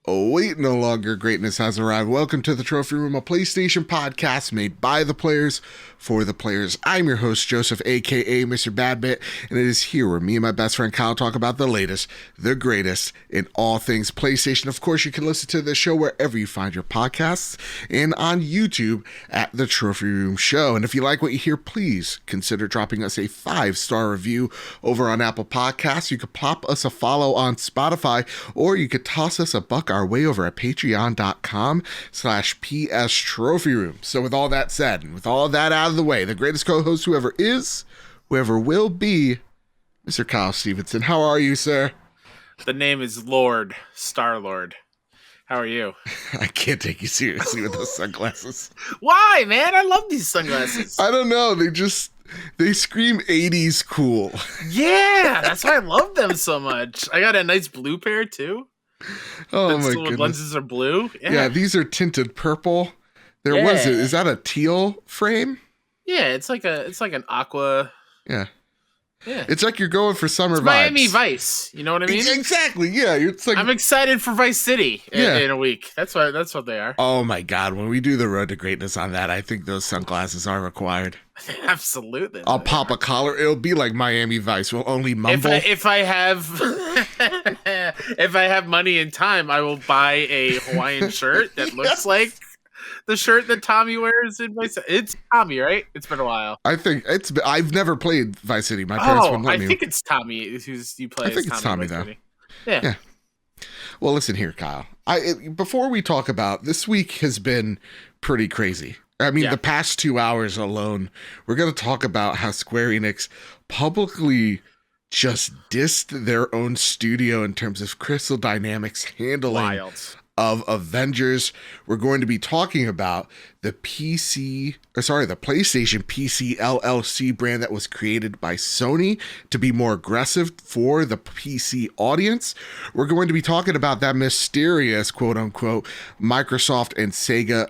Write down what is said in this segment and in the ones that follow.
Oh, wait, no longer greatness has arrived. Welcome to the Trophy Room, a PlayStation podcast made by the players for the players. I'm your host, Joseph, aka Mr. Badbit, and it is here where me and my best friend Kyle talk about the latest, the greatest in all things PlayStation. Of course, you can listen to the show wherever you find your podcasts and on YouTube at the Trophy Room Show. And if you like what you hear, please consider dropping us a 5-star review over on Apple Podcasts. You could pop us a follow on Spotify, or you could toss us a buck our way over at patreon.com/PS Trophy Room. So with all that said, and with all that out of the way, the greatest co-host who ever is, whoever will be, Mr. Kyle Stevenson. How are you, sir? The name is Lord, Star-Lord. How are you? I can't take you seriously with those sunglasses. Why, man? I love these sunglasses. I don't know. They scream 80s cool. Yeah, that's why I love them so much. I got a nice blue pair, too. Oh, my goodness. Lenses are blue. Yeah, these are tinted purple. Was it? Is that a teal frame? Yeah, it's like an aqua. Yeah. It's like you're going for summer vibes. Miami Vice. You know what I mean? Exactly. Yeah. It's like I'm excited for Vice City in a week. That's what they are. Oh my God. When we do the road to greatness on that, I think those sunglasses are required. Absolutely. I'll pop a collar. It'll be like Miami Vice. We'll only mumble. If I have if I have money and time, I will buy a Hawaiian shirt that looks like the shirt that Tommy wears in Vice City. It's Tommy, right? It's been a while. I think I've never played Vice City. My parents wouldn't let me. I think it's Tommy who's you play. I think it's Tommy though. Yeah. Well, listen here, Kyle. Before we talk about this week has been pretty crazy. I mean, the past 2 hours alone, we're going to talk about how Square Enix publicly just dissed their own studio in terms of Crystal Dynamics handling of Avengers. We're going to be talking about the PlayStation PC LLC brand that was created by Sony to be more aggressive for the PC audience. We're going to be talking about that mysterious, quote unquote, Microsoft and Sega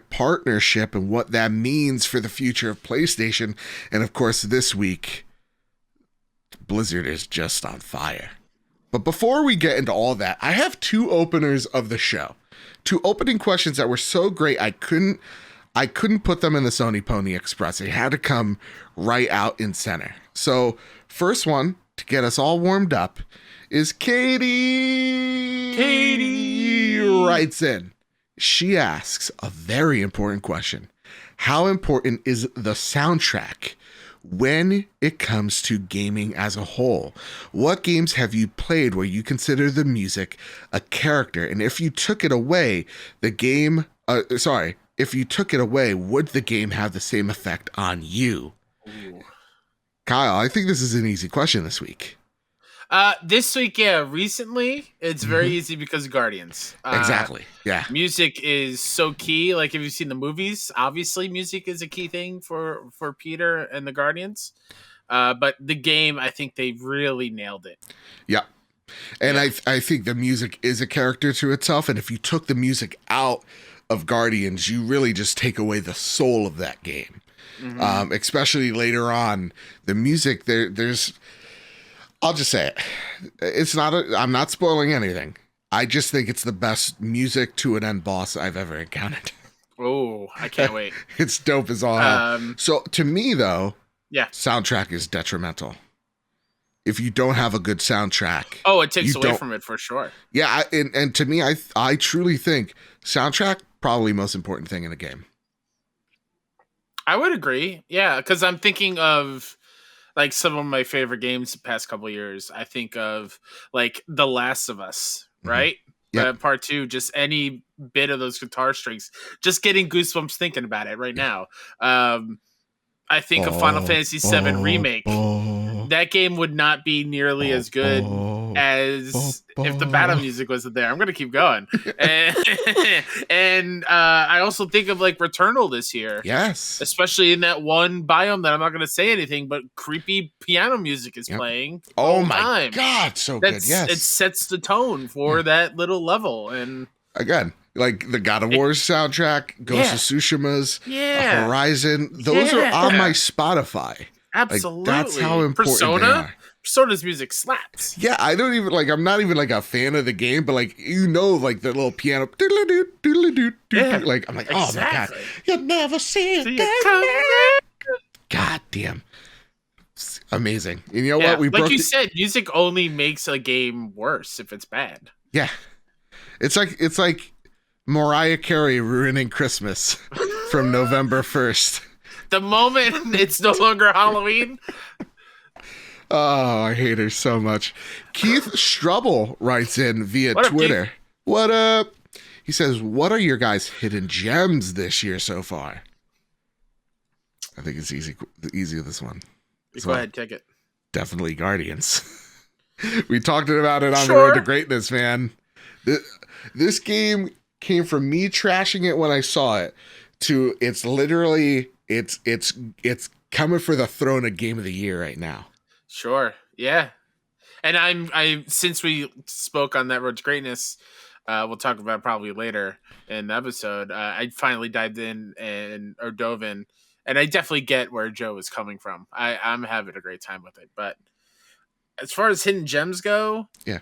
partnership and what that means for the future of PlayStation. And of course, this week, Blizzard is just on fire. But before we get into all that, I have two openers of the show. Two opening questions that were so great I couldn't put them in the Sony Pony Express. They had to come right out in center. So, first one to get us all warmed up is Katie. Katie writes in. She asks a very important question. How important is the soundtrack when it comes to gaming as a whole? What games have you played where you consider the music a character? And if you took it away, would the game have the same effect on you? Ooh. Kyle, I think this is an easy question this week. This week, recently, it's very easy because of Guardians. Exactly, yeah. Music is so key. Like, if you've seen the movies, obviously music is a key thing for Peter and the Guardians. But the game, I think they really nailed it. Yeah. And I think the music is a character to itself, and if you took the music out of Guardians, you really just take away the soul of that game. Mm-hmm. Especially later on, the music, there's... I'll just say it. I'm not spoiling anything. I just think it's the best music to an end boss I've ever encountered. Oh, I can't wait. It's dope as all hell. So to me, though, soundtrack is detrimental. If you don't have a good soundtrack. Oh, it takes away from it for sure. Yeah, and to me, I truly think soundtrack, probably most important thing in a game. I would agree. Yeah, because I'm thinking of like some of my favorite games the past couple of years. I think of like The Last of Us, right? Part 2, just any bit of those guitar strings, just getting goosebumps thinking about it right now. I think of Final Fantasy VII Remake. That game would not be nearly as good as if the battle music wasn't there. I'm going to keep going. And I also think of like Returnal this year. Yes. Especially in that one biome that I'm not going to say anything, but creepy piano music is playing. Oh my God. So good. Yes. It sets the tone for that little level. And again, like the God of War soundtrack, Ghost of Tsushima's, Horizon, those are on my Spotify. Absolutely. Like, that's how important they are. Persona's music slaps. Yeah, I don't even I'm not even a fan of the game, but like the little piano Yeah, I'm like, oh my god, you'll never see it. God damn. It's amazing. And you know what? Like you said, music only makes a game worse if it's bad. Yeah. It's like Mariah Carey ruining Christmas from November 1st. The moment it's no longer Halloween. Oh, I hate her so much. Keith Strubble writes in via Twitter. Keith? What up? He says, what are your guys' hidden gems this year so far? I think it's easy this one. Go ahead, take it. Definitely Guardians. We talked about it on the Road to Greatness, man. This game came from me trashing it when I saw it to it's literally it's coming for the throne of Game of the Year right now. Sure. Yeah. And I since we spoke on that Road to Greatness, we'll talk about it probably later in the episode. I finally dove in, and I definitely get where Joe is coming from. I'm having a great time with it. But as far as hidden gems go, yeah.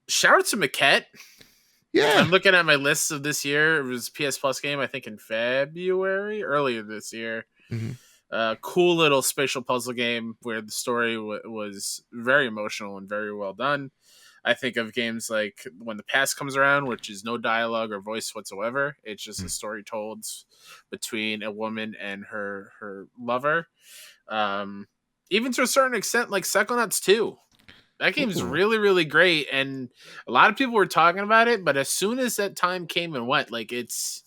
Shout out to Maquette. Yeah. I'm looking at my list of this year. It was PS Plus game, I think in February, earlier this year. Mm-hmm. Cool little spatial puzzle game where the story was very emotional and very well done. I think of games like When the Past Comes Around, which is no dialogue or voice whatsoever. It's just a story told between a woman and her lover. Even to a certain extent, like Psychonauts 2. That game is really, really great, and a lot of people were talking about it, but as soon as that time came and went, like, it's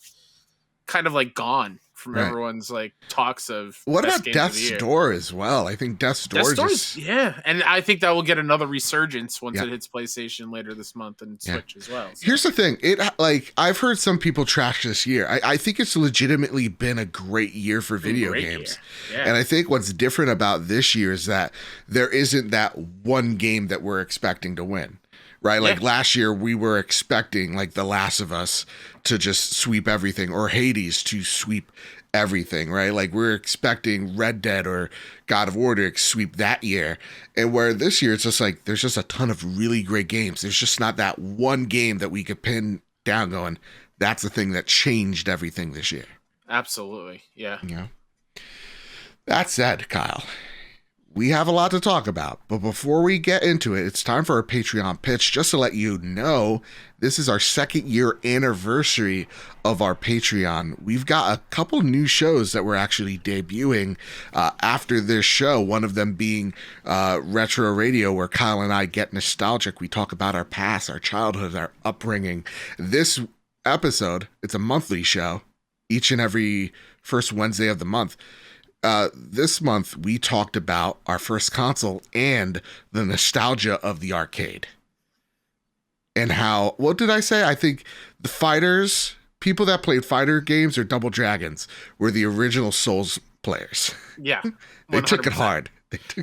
kind of like gone from everyone's like talks of. What about Death's Door as well? I think Death's Door is and I think that will get another resurgence once it hits PlayStation later this month and Switch as well. So. Here's the thing: I've heard some people trash this year. I think it's legitimately been a great year for video games, and I think what's different about this year is that there isn't that one game that we're expecting to win. Right? Like last year, we were expecting like The Last of Us to just sweep everything, or Hades to sweep everything, right? Like we're expecting Red Dead or God of War to sweep that year. And where this year, it's just like there's just a ton of really great games. There's just not that one game that we could pin down going, that's the thing that changed everything this year. Absolutely. Yeah. Yeah. That said, Kyle, we have a lot to talk about, but before we get into it, it's time for our Patreon pitch. Just to let you know, this is our 2nd year anniversary of our Patreon. We've got a couple new shows that we're actually debuting after this show, one of them being Retro Radio, where Kyle and I get nostalgic. We talk about our past, our childhood, our upbringing. This episode, it's a monthly show, each and every first Wednesday of the month. This month, we talked about our first console and the nostalgia of the arcade. And how, what did I say? I think the people that played fighter games or Double Dragons were the original Souls players. Yeah. They took it hard.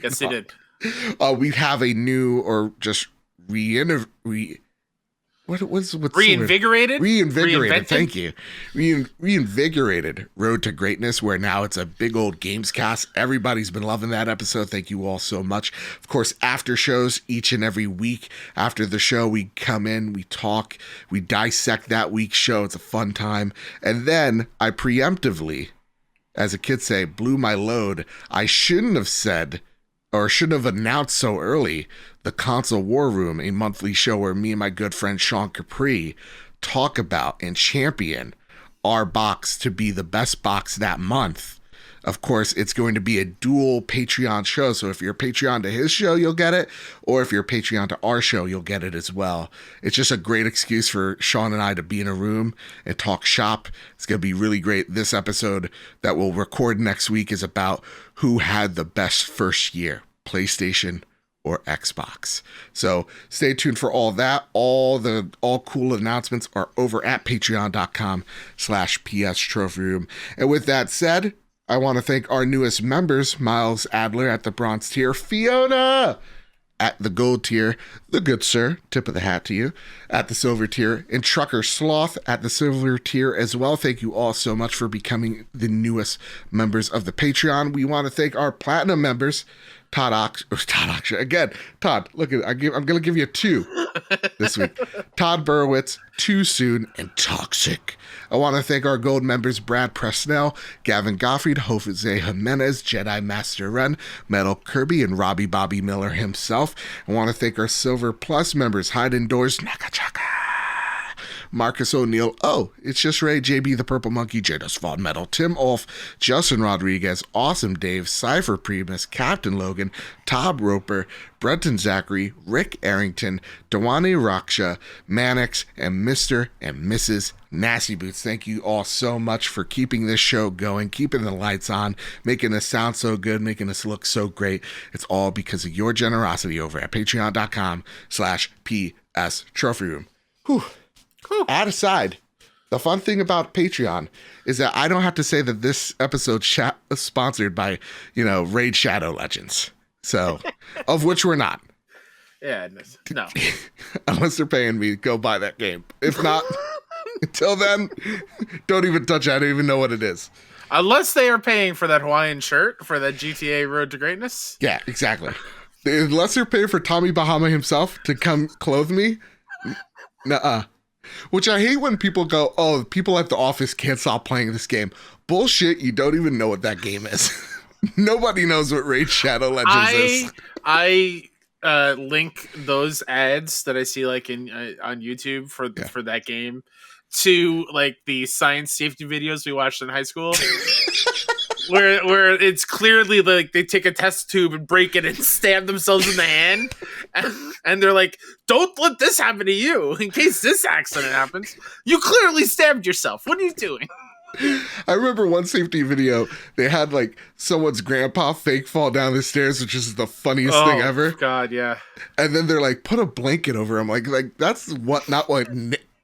Yes, they did. We have a new, or just what's reinvigorated? Reinvigorated. Thank you. Reinvigorated Road to Greatness, where now it's a big old games cast. Everybody's been loving that episode. Thank you all so much. Of course, after shows each and every week. After the show, we come in, we talk, we dissect that week's show. It's a fun time. And then I preemptively, as a kid say, blew my load. I shouldn't have said, or shouldn't have announced so early, the Console War Room, a monthly show where me and my good friend Sean Capri talk about and champion our box to be the best box that month. Of course, it's going to be a dual Patreon show, so if you're Patreon to his show, you'll get it, or if you're Patreon to our show, you'll get it as well. It's just a great excuse for Sean and I to be in a room and talk shop. It's going to be really great. This episode that we'll record next week is about who had the best first year, PlayStation or Xbox. So stay tuned for all that. All cool announcements are over at patreon.com/PS Trophy Room. And with that said, I want to thank our newest members, Miles Adler at the bronze tier, Fiona at the gold tier, the good sir, tip of the hat to you, at the silver tier, and Trucker Sloth at the silver tier as well. Thank you all so much for becoming the newest members of the Patreon. We want to thank our platinum members, Todd Oxford again. Todd, look at I'm gonna give you 2 this week. Todd Burwitz, Too Soon, and Toxic. I want to thank our gold members Brad Presnell, Gavin Gottfried, Jose Jimenez, Jedi Master Run, Metal Kirby, and Robbie Bobby Miller himself. I want to thank our silver plus members Hide Indoors, Nakachaka, Marcus O'Neill, Oh, It's Just Ray, JB the Purple Monkey, Jadus Vaughn Metal, Tim Olf, Justin Rodriguez, Awesome Dave, Cypher Primus, Captain Logan, Todd Roper, Brenton Zachary, Rick Arrington, Dewane Raksha, Mannix, and Mr. and Mrs. Nasty Boots. Thank you all so much for keeping this show going, keeping the lights on, making us sound so good, making us look so great. It's all because of your generosity over at patreon.com/PS Trophy Room. Whew. Add aside, the fun thing about Patreon is that I don't have to say that this episode is sponsored by, Raid Shadow Legends. So, of which we're not. Yeah, no. Unless they're paying me, go buy that game. If not, until then, don't even touch it. I don't even know what it is. Unless they are paying for that Hawaiian shirt for that GTA Road to Greatness. Yeah, exactly. Unless they're paying for Tommy Bahama himself to come clothe me. Nuh-uh. Which I hate when people go, oh, people at the office can't stop playing this game. Bullshit, you don't even know what that game is. Nobody knows what Raid Shadow Legends is. I link those ads that I see like on YouTube for that game to like the science safety videos we watched in high school. Where it's clearly like they take a test tube and break it and stab themselves in the hand, and they're like, "Don't let this happen to you in case this accident happens. You clearly stabbed yourself. What are you doing?" I remember one safety video. They had like someone's grandpa fake fall down the stairs, which is the funniest thing ever. God, yeah. And then they're like, "Put a blanket over him." Like that's not what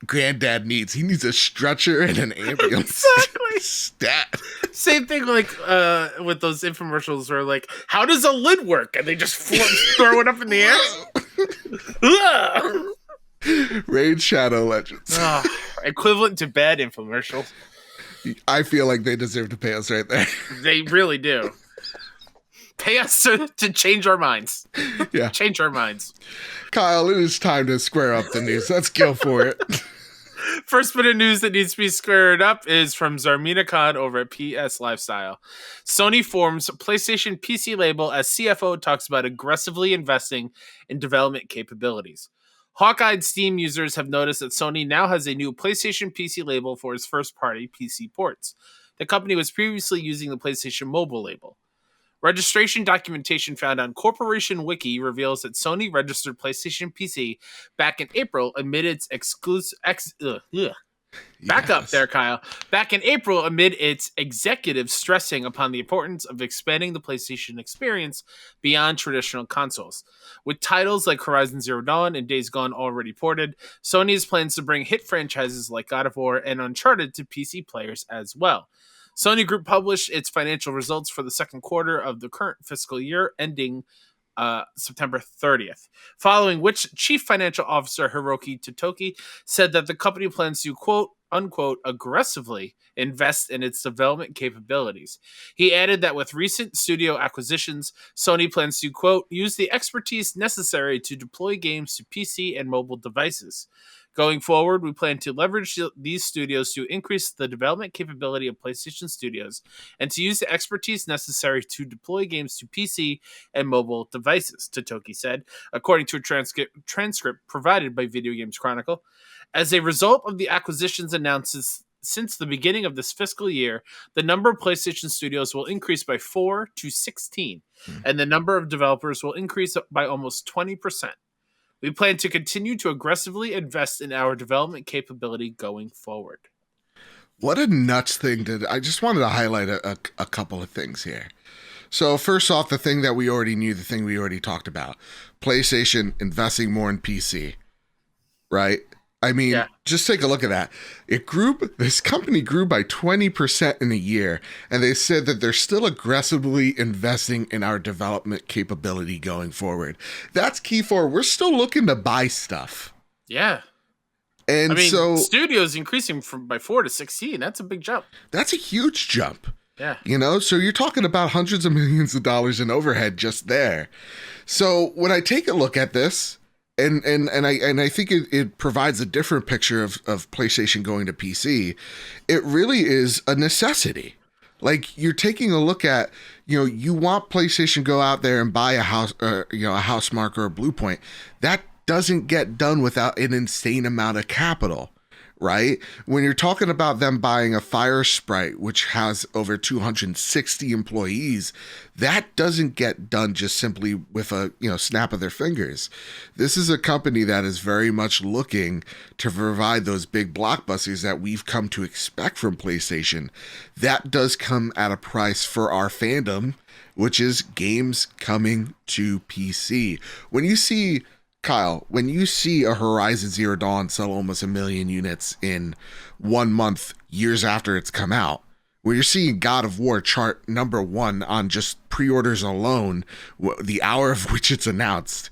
Granddad needs. He needs a stretcher and an ambulance. Exactly. Stat. Same thing like with those infomercials where like, how does a lid work? And they just throw it up in the air. Raid Shadow Legends. Equivalent to bad infomercial. I feel like they deserve to pay us right there. They really do. Pay us to change our minds. Yeah. Change our minds. Kyle, it is time to square up the news. Let's go for it. First bit of news that needs to be squared up is from Zarmina Khan over at PS Lifestyle. Sony forms PlayStation PC label as CFO talks about aggressively investing in development capabilities. Hawk-eyed Steam users have noticed that Sony now has a new PlayStation PC label for its first-party PC ports. The company was previously using the PlayStation Mobile label. Registration documentation found on Corporation Wiki reveals that Sony registered PlayStation PC back in April amid its Back up there, Kyle. Back in April, amid its executives stressing upon the importance of expanding the PlayStation experience beyond traditional consoles. With titles like Horizon Zero Dawn and Days Gone already ported, Sony's plans to bring hit franchises like God of War and Uncharted to PC players as well. Sony Group published its financial results for the second quarter of the current fiscal year ending September 30th, following which Chief Financial Officer Hiroki Totoki said that the company plans to, quote, unquote, aggressively invest in its development capabilities. He added that with recent studio acquisitions, Sony plans to, quote, use the expertise necessary to deploy games to PC and mobile devices. Going forward, we plan to leverage these studios to increase the development capability of PlayStation Studios and to use the expertise necessary to deploy games to PC and mobile devices, Totoki said, according to a transcript provided by Video Games Chronicle. As a result of the acquisitions announced since the beginning of this fiscal year, the number of PlayStation Studios will increase by 4 to 16, and the number of developers will increase by almost 20%. We plan to continue to aggressively invest in our development capability going forward. What a nuts thing I just wanted to highlight a couple of things here. So first off, the thing that we already knew, the thing we already talked about, PlayStation investing more in PC, right? I mean, Just take a look at that. This company grew by 20% in a year, and they said that they're still aggressively investing in our development capability going forward. That's key for, we're still looking to buy stuff. Yeah. And I mean, studios increasing by 4 to 16. That's a big jump. That's a huge jump. Yeah. So you're talking about hundreds of millions of dollars in overhead just there. So when I take a look at this, and I think it provides a different picture of PlayStation going to PC, it really is a necessity. Like, you're taking a look at, you want PlayStation to go out there and buy a house, a Housemarque or a Bluepoint. That doesn't get done without an insane amount of capital, right? When you're talking about them buying a Fire Sprite, which has over 260 employees, that doesn't get done just simply with a snap of their fingers. This is a company that is very much looking to provide those big blockbusters that we've come to expect from PlayStation. That does come at a price for our fandom, which is games coming to PC. Kyle, when you see a Horizon Zero Dawn sell almost 1 million units in 1 month, years after it's come out, where you're seeing God of War chart #1 on just pre-orders alone, the hour of which it's announced,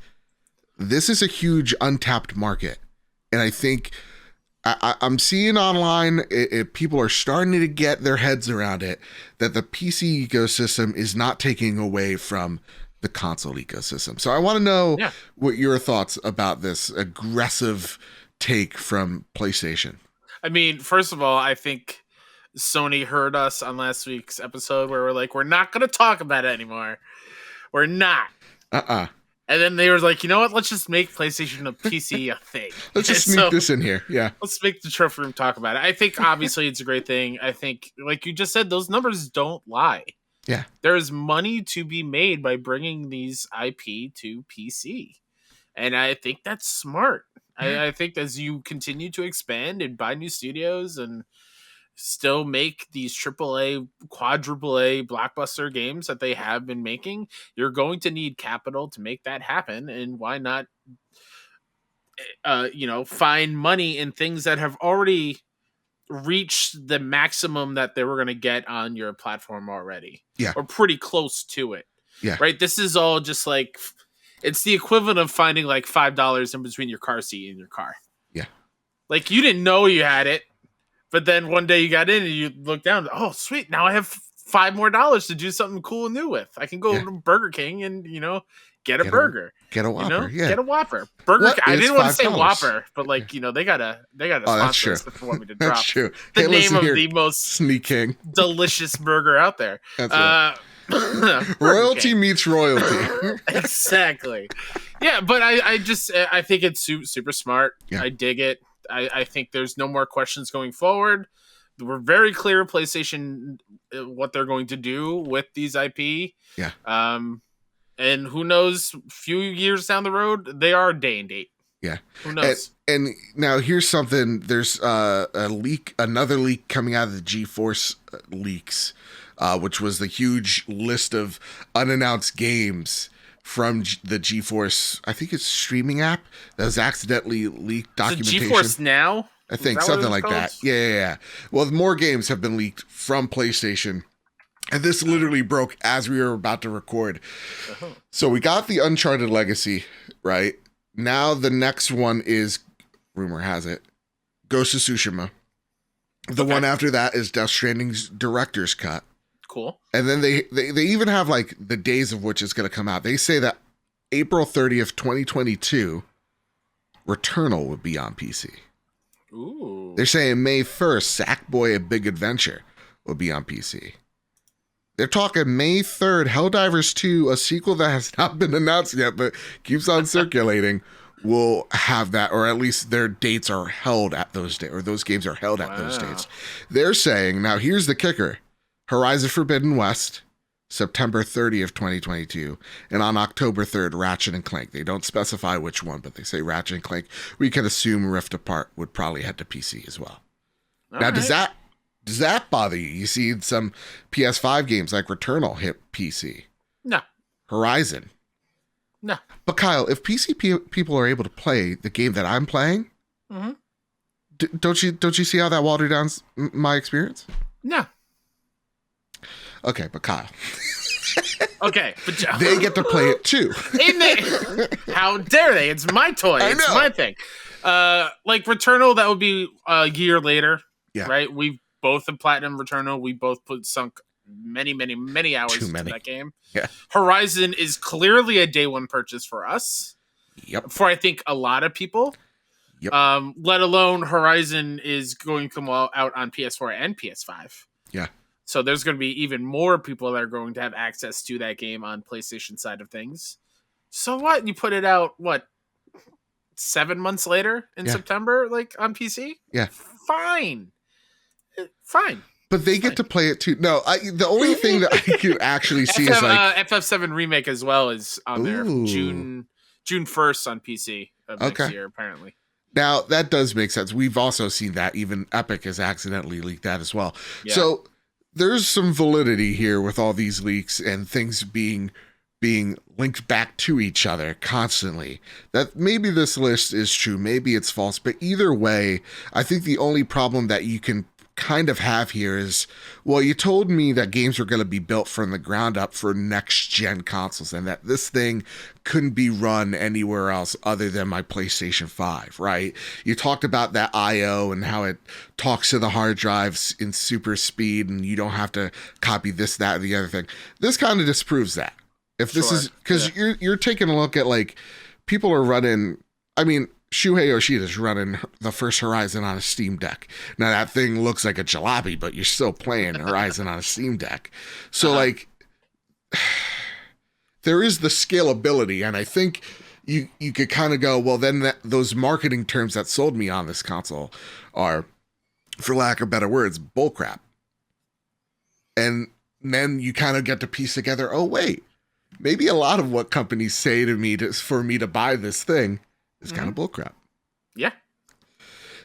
this is a huge untapped market. And I think I'm seeing online, people are starting to get their heads around it, that the PC ecosystem is not taking away from the console ecosystem. So I want to know what your thoughts about this aggressive take from PlayStation. I mean, first of all, I think Sony heard us on last week's episode where we're like, we're not going to talk about it anymore. We're not. And then they were like, you know what? Let's just make PlayStation a PC a thing. Let's just sneak this in here. Yeah. Let's make the trophy room talk about it. I think obviously it's a great thing. I think, like you just said, those numbers don't lie. Yeah. There's money to be made by bringing these IP to PC. And I think that's smart. I think as you continue to expand and buy new studios and still make these AAA, quadruple A blockbuster games that they have been making, you're going to need capital to make that happen. And why not, find money in things that have already reached the maximum that they were going to get on your platform already. Yeah. Or pretty close to it. Yeah. Right? This is all just like, it's the equivalent of finding like $5 in between your car seat and your car. Yeah. Like, you didn't know you had it, but then one day you got in and you look down, oh, sweet, now I have $5 more to do something cool and new with. I can go to Burger King and, get a burger. Get a Whopper. Get a Whopper. I didn't want to say Whopper, but they gotta sponsor us if they want me to drop. That's true. The name of the most sneaking delicious burger out there. That's right. Royalty meets royalty. Exactly. Yeah, but I think it's super smart. Yeah. I dig it. I think there's no more questions going forward. We're very clear, PlayStation, what they're going to do with these IP. Yeah. And who knows, few years down the road, they are day and date. Yeah. Who knows? And now here's something. There's another leak coming out of the GeForce leaks, which was the huge list of unannounced games from the GeForce, I think it's streaming app, that was accidentally leaked documentation. GeForce Now? I think something like that. Yeah. Well, more games have been leaked from PlayStation. And this literally broke as we were about to record. Uh-huh. So we got the Uncharted Legacy, right? Now the next one is, rumor has it, Ghost of Tsushima. The one after that is Death Stranding's director's cut. Cool. And then they even have like the days of which it's going to come out. They say that April 30th, 2022, Returnal would be on PC. Ooh. They're saying May 1st, Sackboy: A Big Adventure will be on PC. They're talking May 3rd, Helldivers 2, a sequel that has not been announced yet, but keeps on circulating, will have that, or at least their dates are held at those days, or those games are held at those dates. They're saying, now here's the kicker, Horizon Forbidden West, September 30th, 2022, and on October 3rd, Ratchet & Clank. They don't specify which one, but they say Ratchet & Clank. We can assume Rift Apart would probably head to PC as well. All now, right. Does that bother you? You see some PS5 games like Returnal hit PC. No. Horizon. No. But Kyle, if PC people are able to play the game that I'm playing, don't you see how that watered down my experience? No. Okay, but Kyle. Okay, but they get to play it too. How dare they? It's my toy. It's my thing. Like Returnal, that would be a year later. Yeah. Right? We've both have platinum Returnal. We both sunk many hours Too into many. that game. Yeah. Horizon is clearly a day one purchase for us. Yep. For I think a lot of people. Yep. Let alone Horizon is going to come out on PS4 and PS5. Yeah. So there's going to be even more people that are going to have access to that game on PlayStation side of things. So what? You put it out, 7 months later in September, like on PC? Yeah. Fine. But they get to play it too. No, the only thing that I can actually see is like FF7 Remake as well is on there. June 1st on PC of next year, apparently. Now, that does make sense. We've also seen that. Even Epic has accidentally leaked that as well. Yeah. So there's some validity here with all these leaks and things being linked back to each other constantly. That maybe this list is true, maybe it's false, but either way, I think the only problem that you can kind of have here is, well, you told me that games were going to be built from the ground up for next gen consoles and that this thing couldn't be run anywhere else other than my PlayStation 5, right? You talked about that IO and how it talks to the hard drives in super speed and you don't have to copy this, that, or the other thing. This kind of disproves that. If this is because you're taking a look at like people are running, I mean, Shuhei Yoshida's running the first Horizon on a Steam Deck. Now that thing looks like a jalopy, but you're still playing Horizon on a Steam Deck. So like there is the scalability, and I think you could kind of go, well, then those marketing terms that sold me on this console are, for lack of better words, bullcrap. And then you kind of get to piece together, oh wait, maybe a lot of what companies say to me for me to buy this thing is kind of bullcrap. Yeah.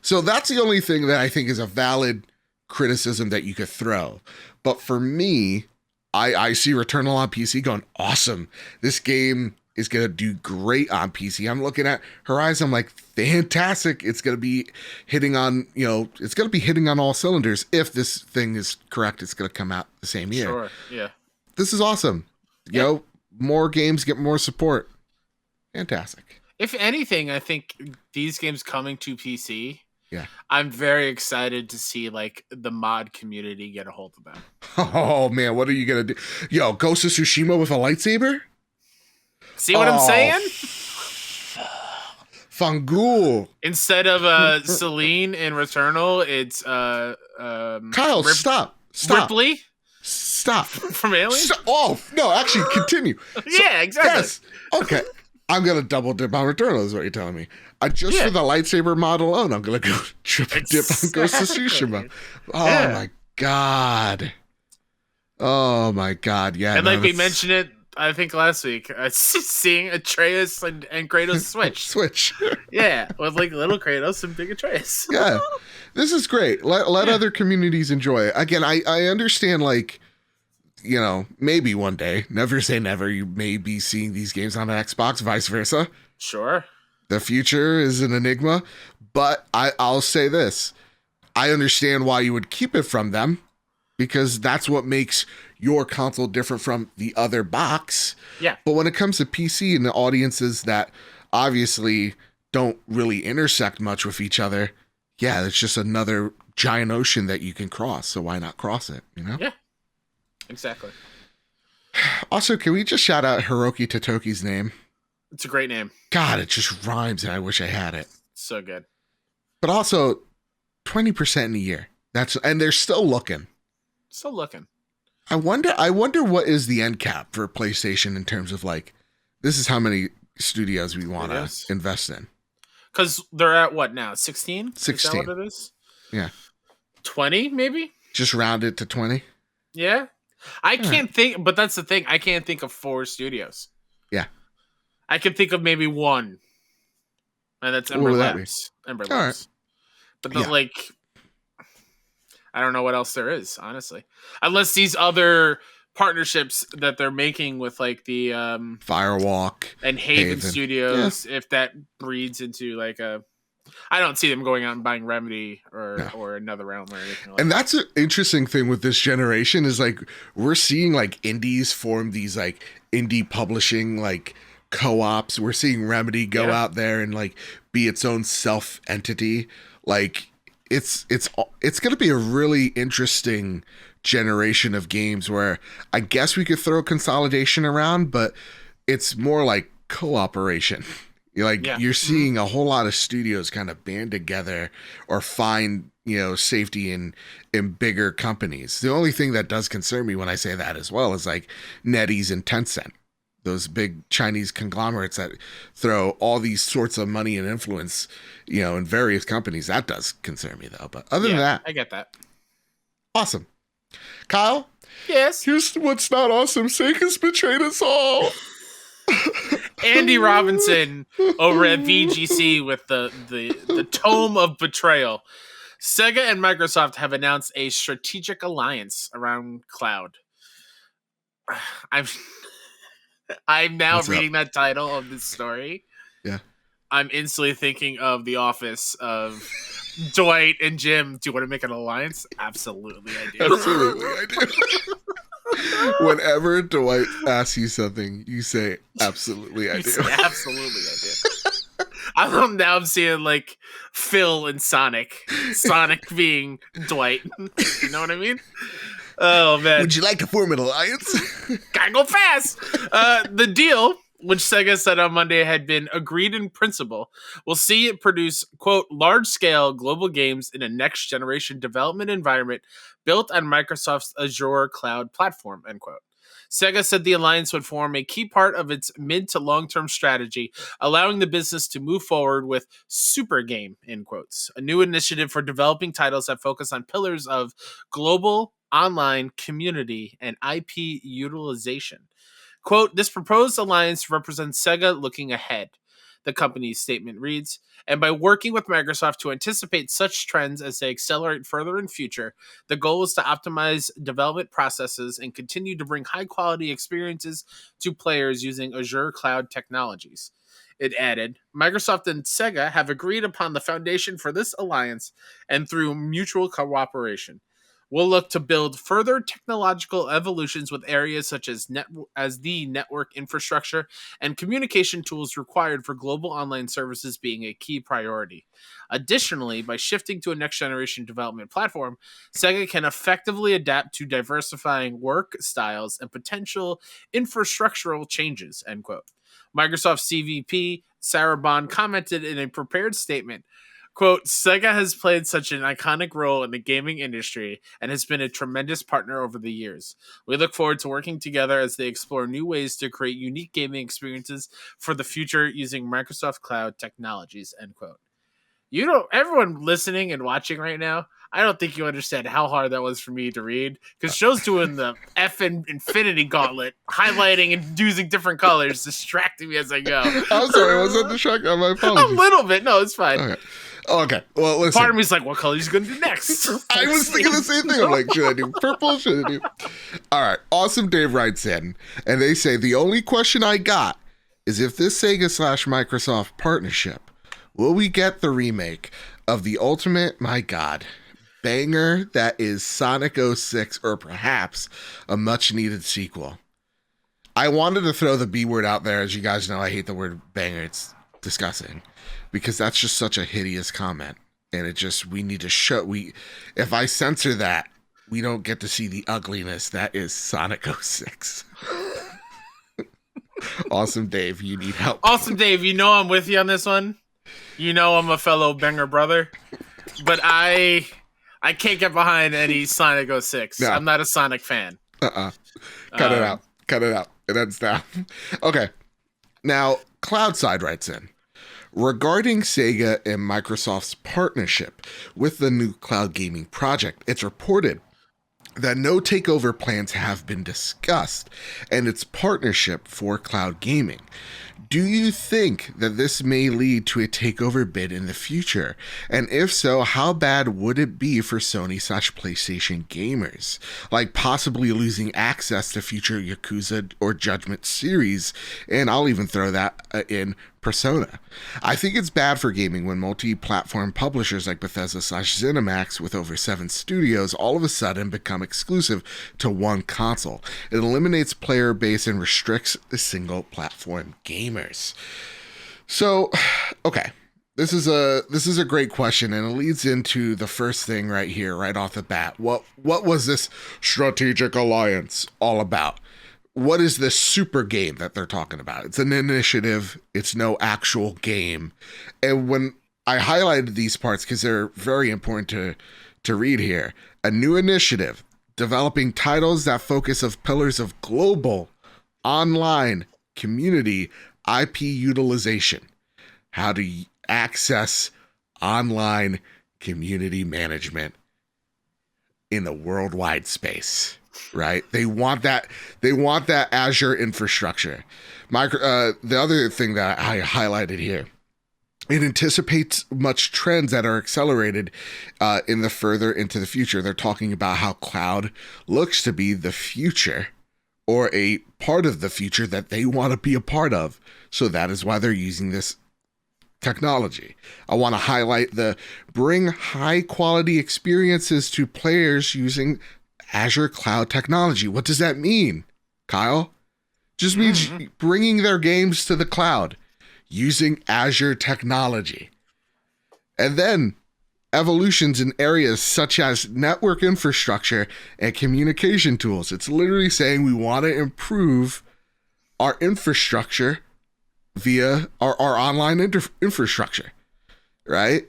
So that's the only thing that I think is a valid criticism that you could throw. But for me, I see Returnal on PC going, awesome. This game is going to do great on PC. I'm looking at Horizon, I'm like, fantastic. It's going to be hitting on, it's going to be hitting on all cylinders. If this thing is correct, it's going to come out the same year. Sure, yeah. This is awesome. More games get more support. Fantastic. If anything, I think these games coming to PC, I'm very excited to see like the mod community get a hold of them. Oh man, what are you gonna do? Yo, Ghost of Tsushima with a lightsaber? See what I'm saying? Fangool. Instead of Celine in Returnal, it's Kyle, stop. Ripley? Stop. From Alien? Oh, no, actually, continue. Yeah, exactly. Yes. Okay. I'm going to double dip on Returnal is what you're telling me. For the lightsaber mod alone, I'm going to go triple dip on Ghost of Tsushima. Oh, my God. Oh, my God. Yeah. And we mentioned it, I think, last week. Seeing Atreus and Kratos switch. Yeah, with little Kratos and big Atreus. Yeah. This is great. Let other communities enjoy it. Again, I understand, maybe one day, never say never, you may be seeing these games on an Xbox, vice versa. Sure. The future is an enigma, but I'll say this. I understand why you would keep it from them, because that's what makes your console different from the other box. Yeah. But when it comes to PC and the audiences that obviously don't really intersect much with each other, yeah, it's just another giant ocean that you can cross. So why not cross it, Yeah. Exactly. Also, can we just shout out Hiroki Totoki's name? It's a great name. God, it just rhymes and I wish I had it. So good. But also 20% in a year. And they're still looking. Still looking. I wonder what is the end cap for PlayStation in terms of this is how many studios we want to invest in. Because they're at what now? 16? 16. Is that what it is? Yeah. 20 maybe? Just round it to 20? Yeah. I can't think, but that's the thing. I can't think of 4 studios. Yeah. I can think of maybe 1. And that's Ember Labs. Ember Labs. Right. But I don't know what else there is, honestly. Unless these other partnerships that they're making with the Firewalk and Haven Studios, if that breeds into I don't see them going out and buying Remedy or another realm or anything like and that. That's an interesting thing with this generation is we're seeing indies form these indie publishing co-ops. We're seeing Remedy go out there and be its own self entity. it's going to be a really interesting generation of games where I guess we could throw consolidation around, but it's more like cooperation. You're seeing a whole lot of studios kind of band together or find, safety in bigger companies. The only thing that does concern me when I say that as well is like NetEase and Tencent, those big Chinese conglomerates that throw all these sorts of money and influence, in various companies. That does concern me though. But other than that, I get that. Awesome. Kyle? Yes. Here's what's not awesome. Sega's betrayed us all. Andy Robinson over at VGC with the tome of betrayal. Sega and Microsoft have announced a strategic alliance around cloud. I'm now reading that title of this story. Yeah. I'm instantly thinking of The Office of Dwight and Jim. Do you want to make an alliance? Absolutely, I do. Absolutely, I do. Whenever Dwight asks you something, you say, absolutely, I do. Absolutely, I do. I'm seeing like Phil and Sonic. Sonic being Dwight. You know what I mean? Oh, man. Would you like to form an alliance? Gotta go fast. The deal, which Sega said on Monday had been agreed in principle, will see it produce, quote, large-scale global games in a next-generation development environment built on Microsoft's Azure cloud platform, end quote. Sega said the alliance would form a key part of its mid to long-term strategy, allowing the business to move forward with Super Game, in quotes, a new initiative for developing titles that focus on pillars of global, online, community, and IP utilization. Quote, this proposed alliance represents Sega looking ahead, the company's statement reads, and by working with Microsoft to anticipate such trends as they accelerate further in future, the goal is to optimize development processes and continue to bring high-quality experiences to players using Azure cloud technologies. It added, Microsoft and Sega have agreed upon the foundation for this alliance, and through mutual cooperation, we'll look to build further technological evolutions with areas such as the network infrastructure and communication tools required for global online services being a key priority. Additionally, by shifting to a next-generation development platform, Sega can effectively adapt to diversifying work styles and potential infrastructural changes, end quote. Microsoft CVP Sarah Bond commented in a prepared statement, quote, Sega has played such an iconic role in the gaming industry and has been a tremendous partner over the years. We look forward to working together as they explore new ways to create unique gaming experiences for the future using Microsoft Cloud technologies, end quote. Everyone listening and watching right now, I don't think you understand how hard that was for me to read, because Joe's doing the effing Infinity Gauntlet, highlighting and using different colors, distracting me as I go. I'm sorry, was that distracting? My apologies. A little bit. No, it's fine. Okay. Well, listen. Part of me's like, what color is he going to do next? I was thinking the same thing. I'm like, should I do purple? Should I do... All right. Awesome Dave writes in, and they say, the only question I got is if this Sega/Microsoft partnership, will we get the remake of the ultimate, my God, banger that is Sonic 06, or perhaps a much-needed sequel? I wanted to throw the B word out there. As you guys know, I hate the word banger. It's disgusting, because that's just such a hideous comment. And we need to show, if I censor that, we don't get to see the ugliness that is Sonic 06. Awesome Dave, you need help. Awesome Dave, I'm with you on this one. I'm a fellow banger brother. But I can't get behind any Sonic 06. No. I'm not a Sonic fan. Cut it out. Cut it out. It ends now. Okay. Now, Cloudside writes in, regarding Sega and Microsoft's partnership with the new cloud gaming project, it's reported that no takeover plans have been discussed and its partnership for cloud gaming. Do you think that this may lead to a takeover bid in the future? And if so, how bad would it be for Sony/PlayStation gamers? Like possibly losing access to future Yakuza or Judgment series, and I'll even throw that in Persona. I think it's bad for gaming when multi-platform publishers like Bethesda/ZeniMax with over 7 studios all of a sudden become exclusive to one console. It eliminates player base and restricts the single platform gamers. So, okay. This is a great question, and it leads into the first thing right here, right off the bat. What was this strategic alliance all about? What is this super game that they're talking about? It's an initiative. It's no actual game. And when I highlighted these parts because they're very important to read here, a new initiative developing titles that focus of pillars of global, online, community, IP utilization. How to access online community management in the worldwide space, right? They want that Azure infrastructure. The other thing that I highlighted here, it anticipates much trends that are accelerated in the further into the future. They're talking about how cloud looks to be the future, or a part of the future that they want to be a part of. So that is why they're using this technology. I want to highlight the bring high quality experiences to players using Azure cloud technology. What does that mean, Kyle? Just means bringing their games to the cloud using Azure technology. And then evolutions in areas such as network infrastructure and communication tools. It's literally saying we want to improve our infrastructure via our online infrastructure, right?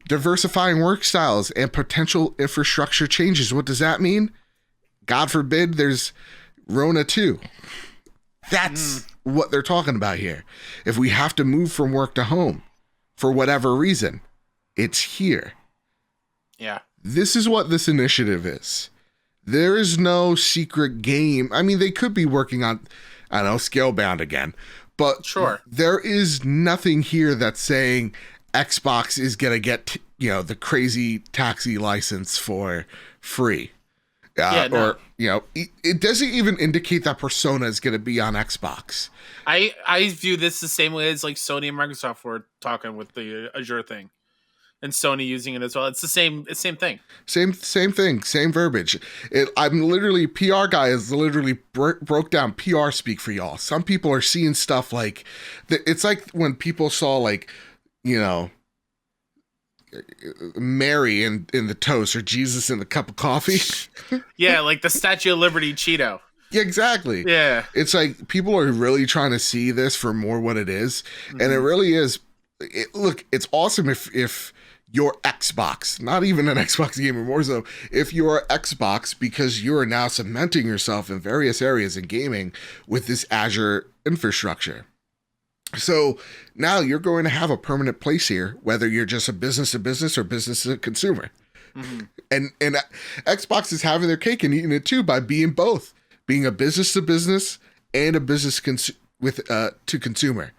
Diversifying work styles and potential infrastructure changes. What does that mean? God forbid there's Rona 2. That's what they're talking about here. If we have to move from work to home for whatever reason, it's here. Yeah. This is what this initiative is. There is no secret game. I mean, they could be working on, I don't know, Scalebound again. But sure, there is nothing here that's saying Xbox is going to get, the crazy taxi license for free. Or, it doesn't even indicate that Persona is going to be on Xbox. I view this the same way as like Sony and Microsoft were talking with the Azure thing. And Sony using it as well. It's the same thing. Same thing, same verbiage. PR guy has literally broke down PR speak for y'all. Some people are seeing stuff like, it's like when people saw like, Mary in the toast or Jesus in the cup of coffee. Yeah, like the Statue of Liberty Cheeto. Yeah, exactly. Yeah. It's like people are really trying to see this for more what it is. Mm-hmm. And it really is. Look, it's awesome if your Xbox, not even an Xbox gamer, more so, if you're Xbox, because you are now cementing yourself in various areas in gaming with this Azure infrastructure. So now you're going to have a permanent place here, whether you're just a business to business or business to consumer. Mm-hmm. And Xbox is having their cake and eating it too by being both, being a business to business and a business to consumer.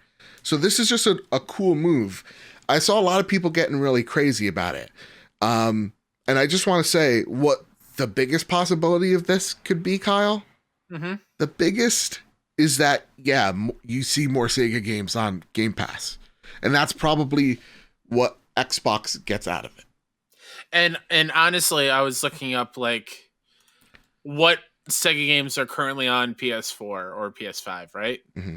So this is just a cool move. I saw a lot of people getting really crazy about it. And I just want to say what the biggest possibility of this could be, Kyle. Mm-hmm. The biggest is that, you see more Sega games on Game Pass. And that's probably what Xbox gets out of it. And honestly, I was looking up like what Sega games are currently on PS4 or PS5, right? Mm-hmm.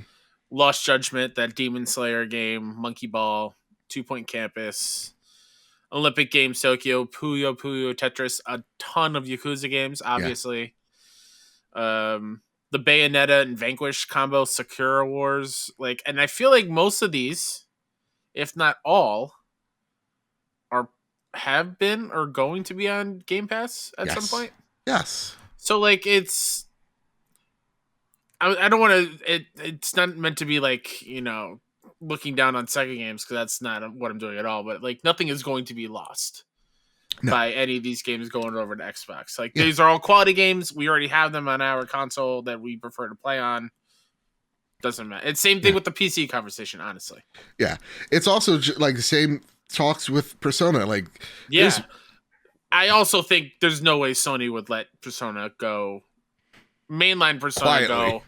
Lost Judgment, that Demon Slayer game, Monkey Ball, 2 Point Campus, Olympic Games Tokyo, Puyo Puyo Tetris, a ton of Yakuza games, obviously. Yeah. The Bayonetta and Vanquish combo, Sakura Wars, and I feel like most of these, if not all, have been or going to be on Game Pass at some point. Yes. So it's, I don't want to. It's not meant to be looking down on Sega games, because that's not what I'm doing at all. But nothing is going to be lost by any of these games going over to Xbox. These are all quality games. We already have them on our console that we prefer to play on. Doesn't matter. It's same thing with the PC conversation, honestly. Yeah, it's also the same talks with Persona. I also think there's no way Sony would let Persona go. Mainline Persona quietly go.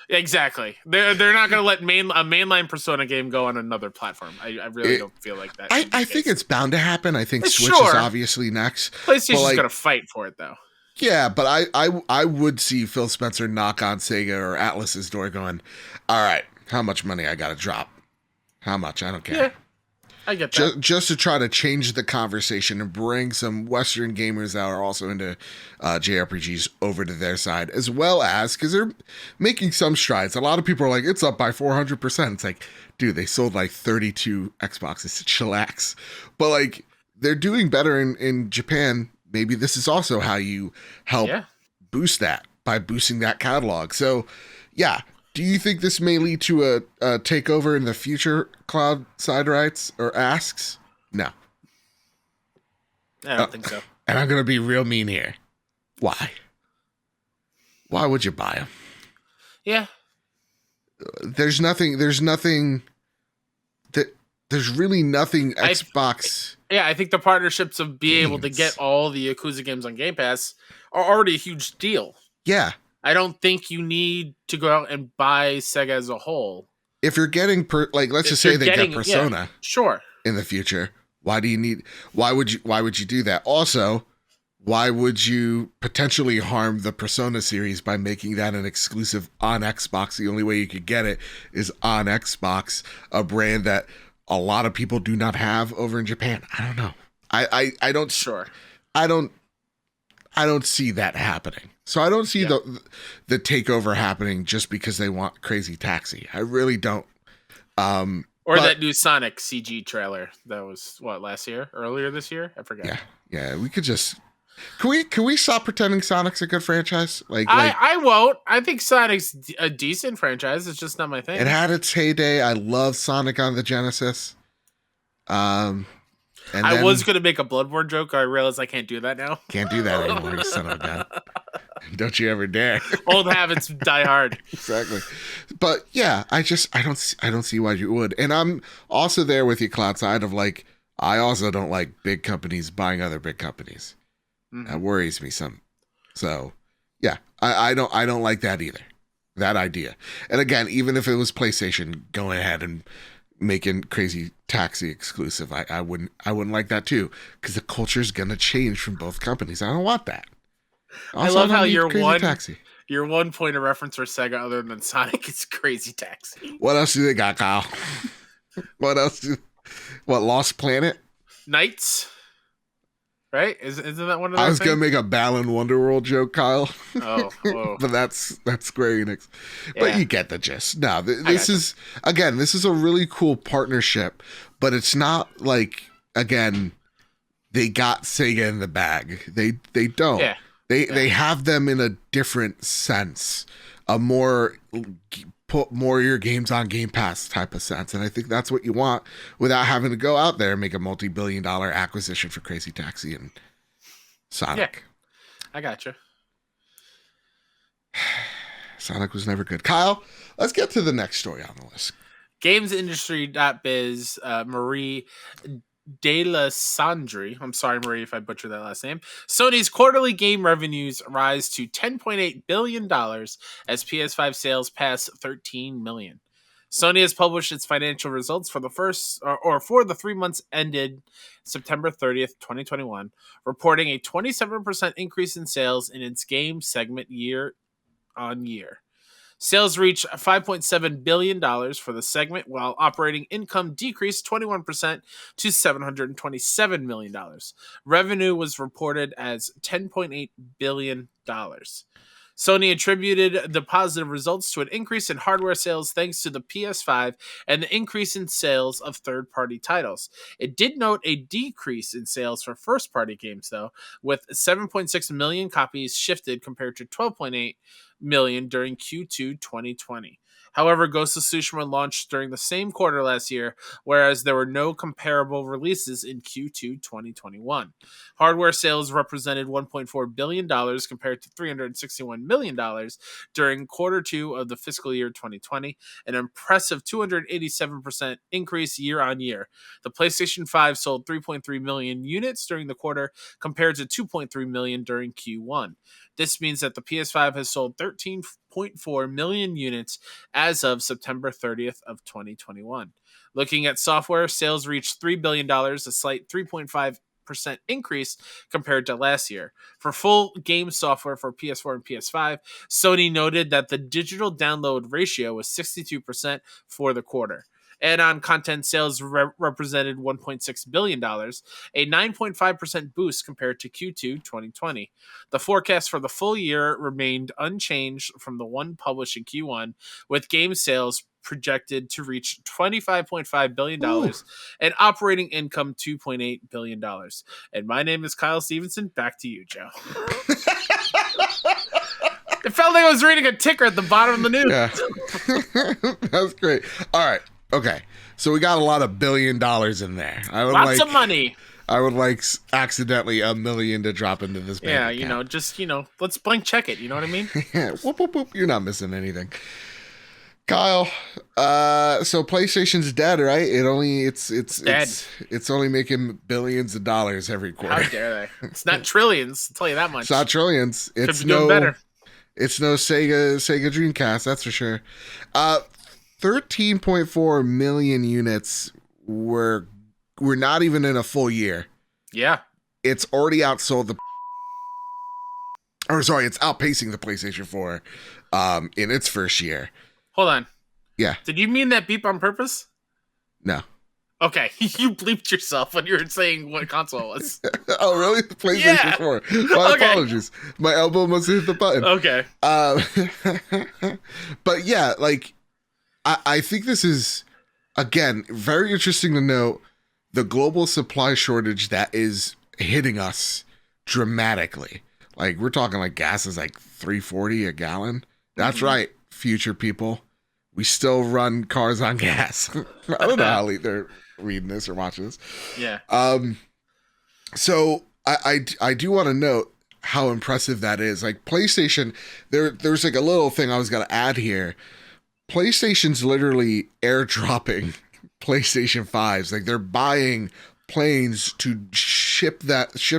Exactly. They're not going to let a mainline Persona game go on another platform. I really don't feel like that. I think it's bound to happen. I think Switch is obviously next. PlayStation's going to fight for it, though. Yeah, but I would see Phil Spencer knock on Sega or Atlus's door going, all right, how much money I got to drop? How much? I don't care. I get that. Just to try to change the conversation and bring some Western gamers that are also into JRPGs over to their side, as well as because they're making some strides. A lot of people are like, it's up by 400%. It's like, dude, they sold like 32 Xboxes. Chillax. But like, they're doing better in Japan. Maybe this is also how you help boost that by boosting that catalog. So, yeah. Do you think this may lead to a takeover in the future, Cloud Side writes or asks? No. I don't think so. And I'm going to be real mean here. Why? Why would you buy them? Yeah. There's really nothing Xbox. I think the partnerships of being able to get all the Yakuza games on Game Pass are already a huge deal. Yeah. I don't think you need to go out and buy Sega as a whole. If you're getting let's just say they get Persona sure. in the future, why would you do that? Also, why would you potentially harm the Persona series by making that an exclusive on Xbox? The only way you could get it is on Xbox, a brand that a lot of people do not have over in Japan. I don't know. I don't sure. I don't see that happening. So I don't see the takeover happening just because they want Crazy Taxi. I really don't. Or that new Sonic CG trailer that was earlier this year? I forgot. Yeah. We could just can we stop pretending Sonic's a good franchise? I won't. I think Sonic's a decent franchise. It's just not my thing. It had its heyday. I love Sonic on the Genesis. I was going to make a Bloodborne joke. I realize I can't do that now. Can't do that anymore, you son of a gun. Don't you ever dare. Old habits die hard. Exactly. But yeah, I don't see why you would. And I'm also there with you, Cloud Side, of like, I also don't like big companies buying other big companies. Mm-hmm. That worries me some. So yeah, I don't like that either. That idea. And again, even if it was PlayStation going ahead and making Crazy Taxi exclusive, I wouldn't like that too, because the culture's gonna change from both companies. I don't want that. Also, I love how your one point of reference for Sega other than Sonic is Crazy Taxi. What else do they got, Kyle? What Lost Planet? Knights? Right? Isn't that one of those? I was gonna make a Balan Wonderworld joke, Kyle. Oh. But that's Square Enix. Yeah. But you get the gist. No, this is a really cool partnership, but it's not like, again, they got Sega in the bag. They don't. Yeah. They have them in a different sense, a more put more of your games on Game Pass type of sense, and I think that's what you want without having to go out there and make a multi-billion-dollar acquisition for Crazy Taxi and Sonic. Yeah, I gotcha. Sonic was never good. Kyle, let's get to the next story on the list. GamesIndustry.biz, Marie Delasandri. I'm sorry, Marie, if I butchered that last name. Sony's quarterly game revenues rise to $10.8 billion as PS5 sales pass 13 million. Sony has published its financial results for the for the 3 months ended September 30th, 2021, reporting a 27% increase in sales in its game segment year on year. Sales reached $5.7 billion for the segment, while operating income decreased 21% to $727 million. Revenue was reported as $10.8 billion. Sony attributed the positive results to an increase in hardware sales thanks to the PS5 and the increase in sales of third-party titles. It did note a decrease in sales for first-party games, though, with 7.6 million copies shifted compared to 12.8 million during Q2 2020. However, Ghost of Tsushima launched during the same quarter last year, whereas there were no comparable releases in Q2 2021. Hardware sales represented $1.4 billion compared to $361 million during quarter two of the fiscal year 2020, an impressive 287% increase year on year. The PlayStation 5 sold 3.3 million units during the quarter compared to 2.3 million during Q1. This means that the PS5 has sold 13.4 million units as of September 30th of 2021. Looking at software, sales reached $3 billion, a slight 3.5% increase compared to last year. For full game software for PS4 and PS5, Sony noted that the digital download ratio was 62% for the quarter. Add-on content sales represented $1.6 billion, a 9.5% boost compared to Q2 2020. The forecast for the full year remained unchanged from the one published in Q1, with game sales projected to reach $25.5 billion and operating income $2.8 billion. And my name is Kyle Stevenson. Back to you, Joe. It felt like I was reading a ticker at the bottom of the news. Yeah. That's great. All right. Okay. So we got a lot of $1 billion in there. Lots of money. I would like accidentally $1 million to drop into this bank account. You know, just, let's blank check it. You know what I mean? Yeah. Whoop, whoop, whoop. You're not missing anything. Kyle, so PlayStation's dead, right? It's only making billions of dollars every quarter. How dare they? It's not trillions, I'll tell you that much. It's not trillions. It's no better. It's no Sega Dreamcast, that's for sure. 13.4 million units were not even in a full year. Yeah. It's already outsold it's outpacing the PlayStation 4 in its first year. Hold on. Yeah. Did you mean that beep on purpose? No. Okay. You bleeped yourself when you were saying what console it was. Oh, really? The PlayStation 4. My apologies. My elbow must have hit the button. Okay. But yeah, like, I think this is, again, very interesting to note the global supply shortage that is hitting us dramatically. Like, we're talking like gas is like $3.40 a gallon. That's right, future people. We still run cars on gas. I don't know how they're reading this or watching this. Yeah. So I do want to note how impressive that is. Like PlayStation, there's like a little thing I was gonna add here. PlayStation's literally airdropping PlayStation 5s. Like they're buying planes to ship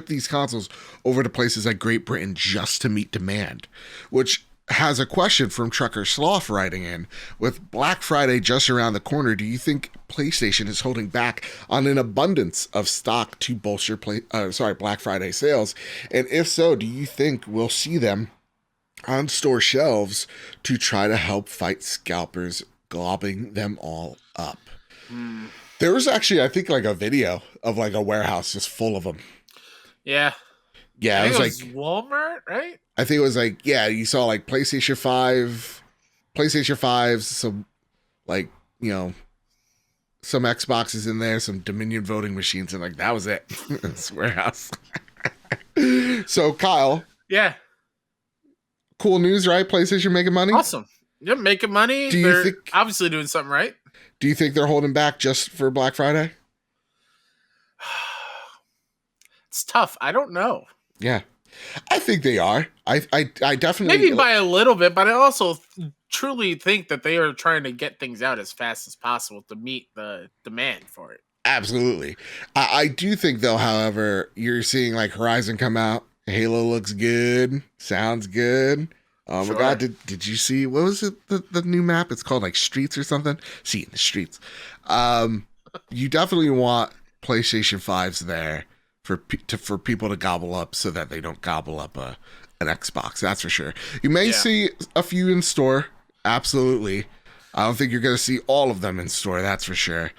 these consoles over to places like Great Britain just to meet demand, which has a question from Trucker Sloth writing in. With Black Friday just around the corner, do you think PlayStation is holding back on an abundance of stock to bolster Black Friday sales? And if so, do you think we'll see them on store shelves to try to help fight scalpers globbing them all up? There was actually, I think, like a video of like a warehouse just full of them. Yeah. Yeah, it was like Walmart, right? I think it was like, yeah, you saw like PlayStation 5s, some like, some Xboxes in there, some Dominion voting machines, and like that was it. It's warehouse. So Kyle. Yeah. Cool news, right? PlayStation making money? Awesome. They're making money. They're obviously doing something right. Do you think they're holding back just for Black Friday? It's tough. I don't know. Yeah. I think they are. I definitely... Maybe by a little bit, but I also truly think that they are trying to get things out as fast as possible to meet the demand for it. Absolutely. I do think, though, however, you're seeing like Horizon come out. Halo looks good. Sounds good. Oh my God, did you see, what was it, the new map? It's called like Streets or something. See in the streets. You definitely want PlayStation 5s there for people to gobble up so that they don't gobble up an Xbox. That's for sure. You may see a few in store. Absolutely. I don't think you're going to see all of them in store. That's for sure.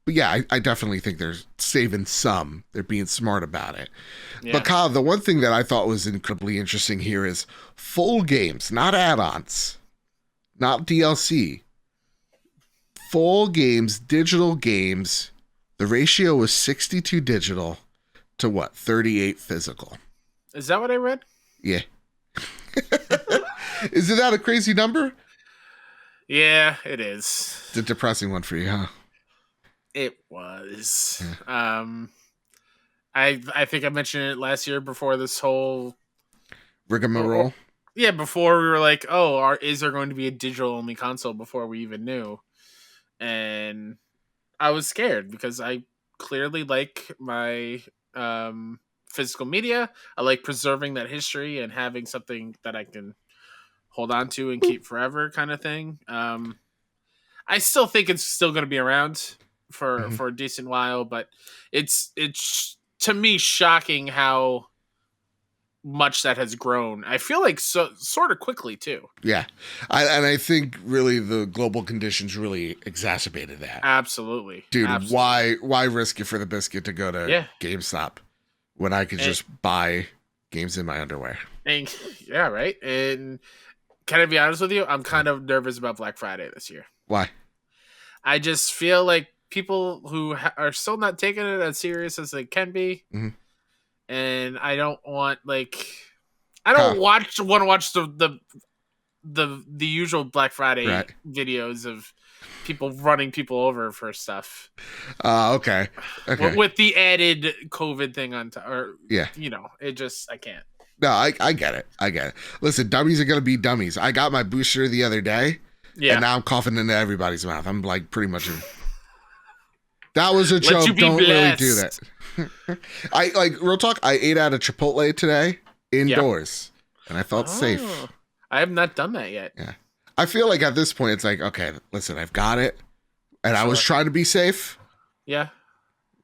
But yeah, I definitely think they're saving some. They're being smart about it. Yeah. But Kyle, the one thing that I thought was incredibly interesting here is full games, not add-ons, not DLC. Full games, digital games, the ratio was 62 digital to what? 38 physical. Is that what I read? Yeah. Isn't that a crazy number? Yeah, it is. It's a depressing one for you, huh? It was. I think I mentioned it last year before this whole rigmarole. Yeah, before we were like, oh, is there going to be a digital only console before we even knew? And I was scared because I clearly like my physical media. I like preserving that history and having something that I can hold on to and keep forever kind of thing. I still think it's still going to be around for a decent while, but it's to me shocking how much that has grown. I feel like sort of quickly too. Yeah. I think really the global conditions really exacerbated that. Absolutely. Dude, Absolutely. why risk it for the biscuit to go to GameStop when I could just buy games in my underwear? And, yeah, right. And can I be honest with you? I'm kind of nervous about Black Friday this year. Why? I just feel like people who are still not taking it as serious as they can be. Mm-hmm. And I don't want I don't want to watch the usual Black Friday videos of people running people over for stuff. Okay. With the added COVID thing on top, or yeah, it just I can't. No, I get it. Listen, dummies are gonna be dummies. I got my booster the other day, and now I'm coughing into everybody's mouth. I'm like pretty much. That was a joke. Don't really do that. I like real talk. I ate at a Chipotle today indoors, and I felt safe. I have not done that yet. Yeah, I feel like at this point it's like, okay, listen, I've got it, and I was trying to be safe. Yeah,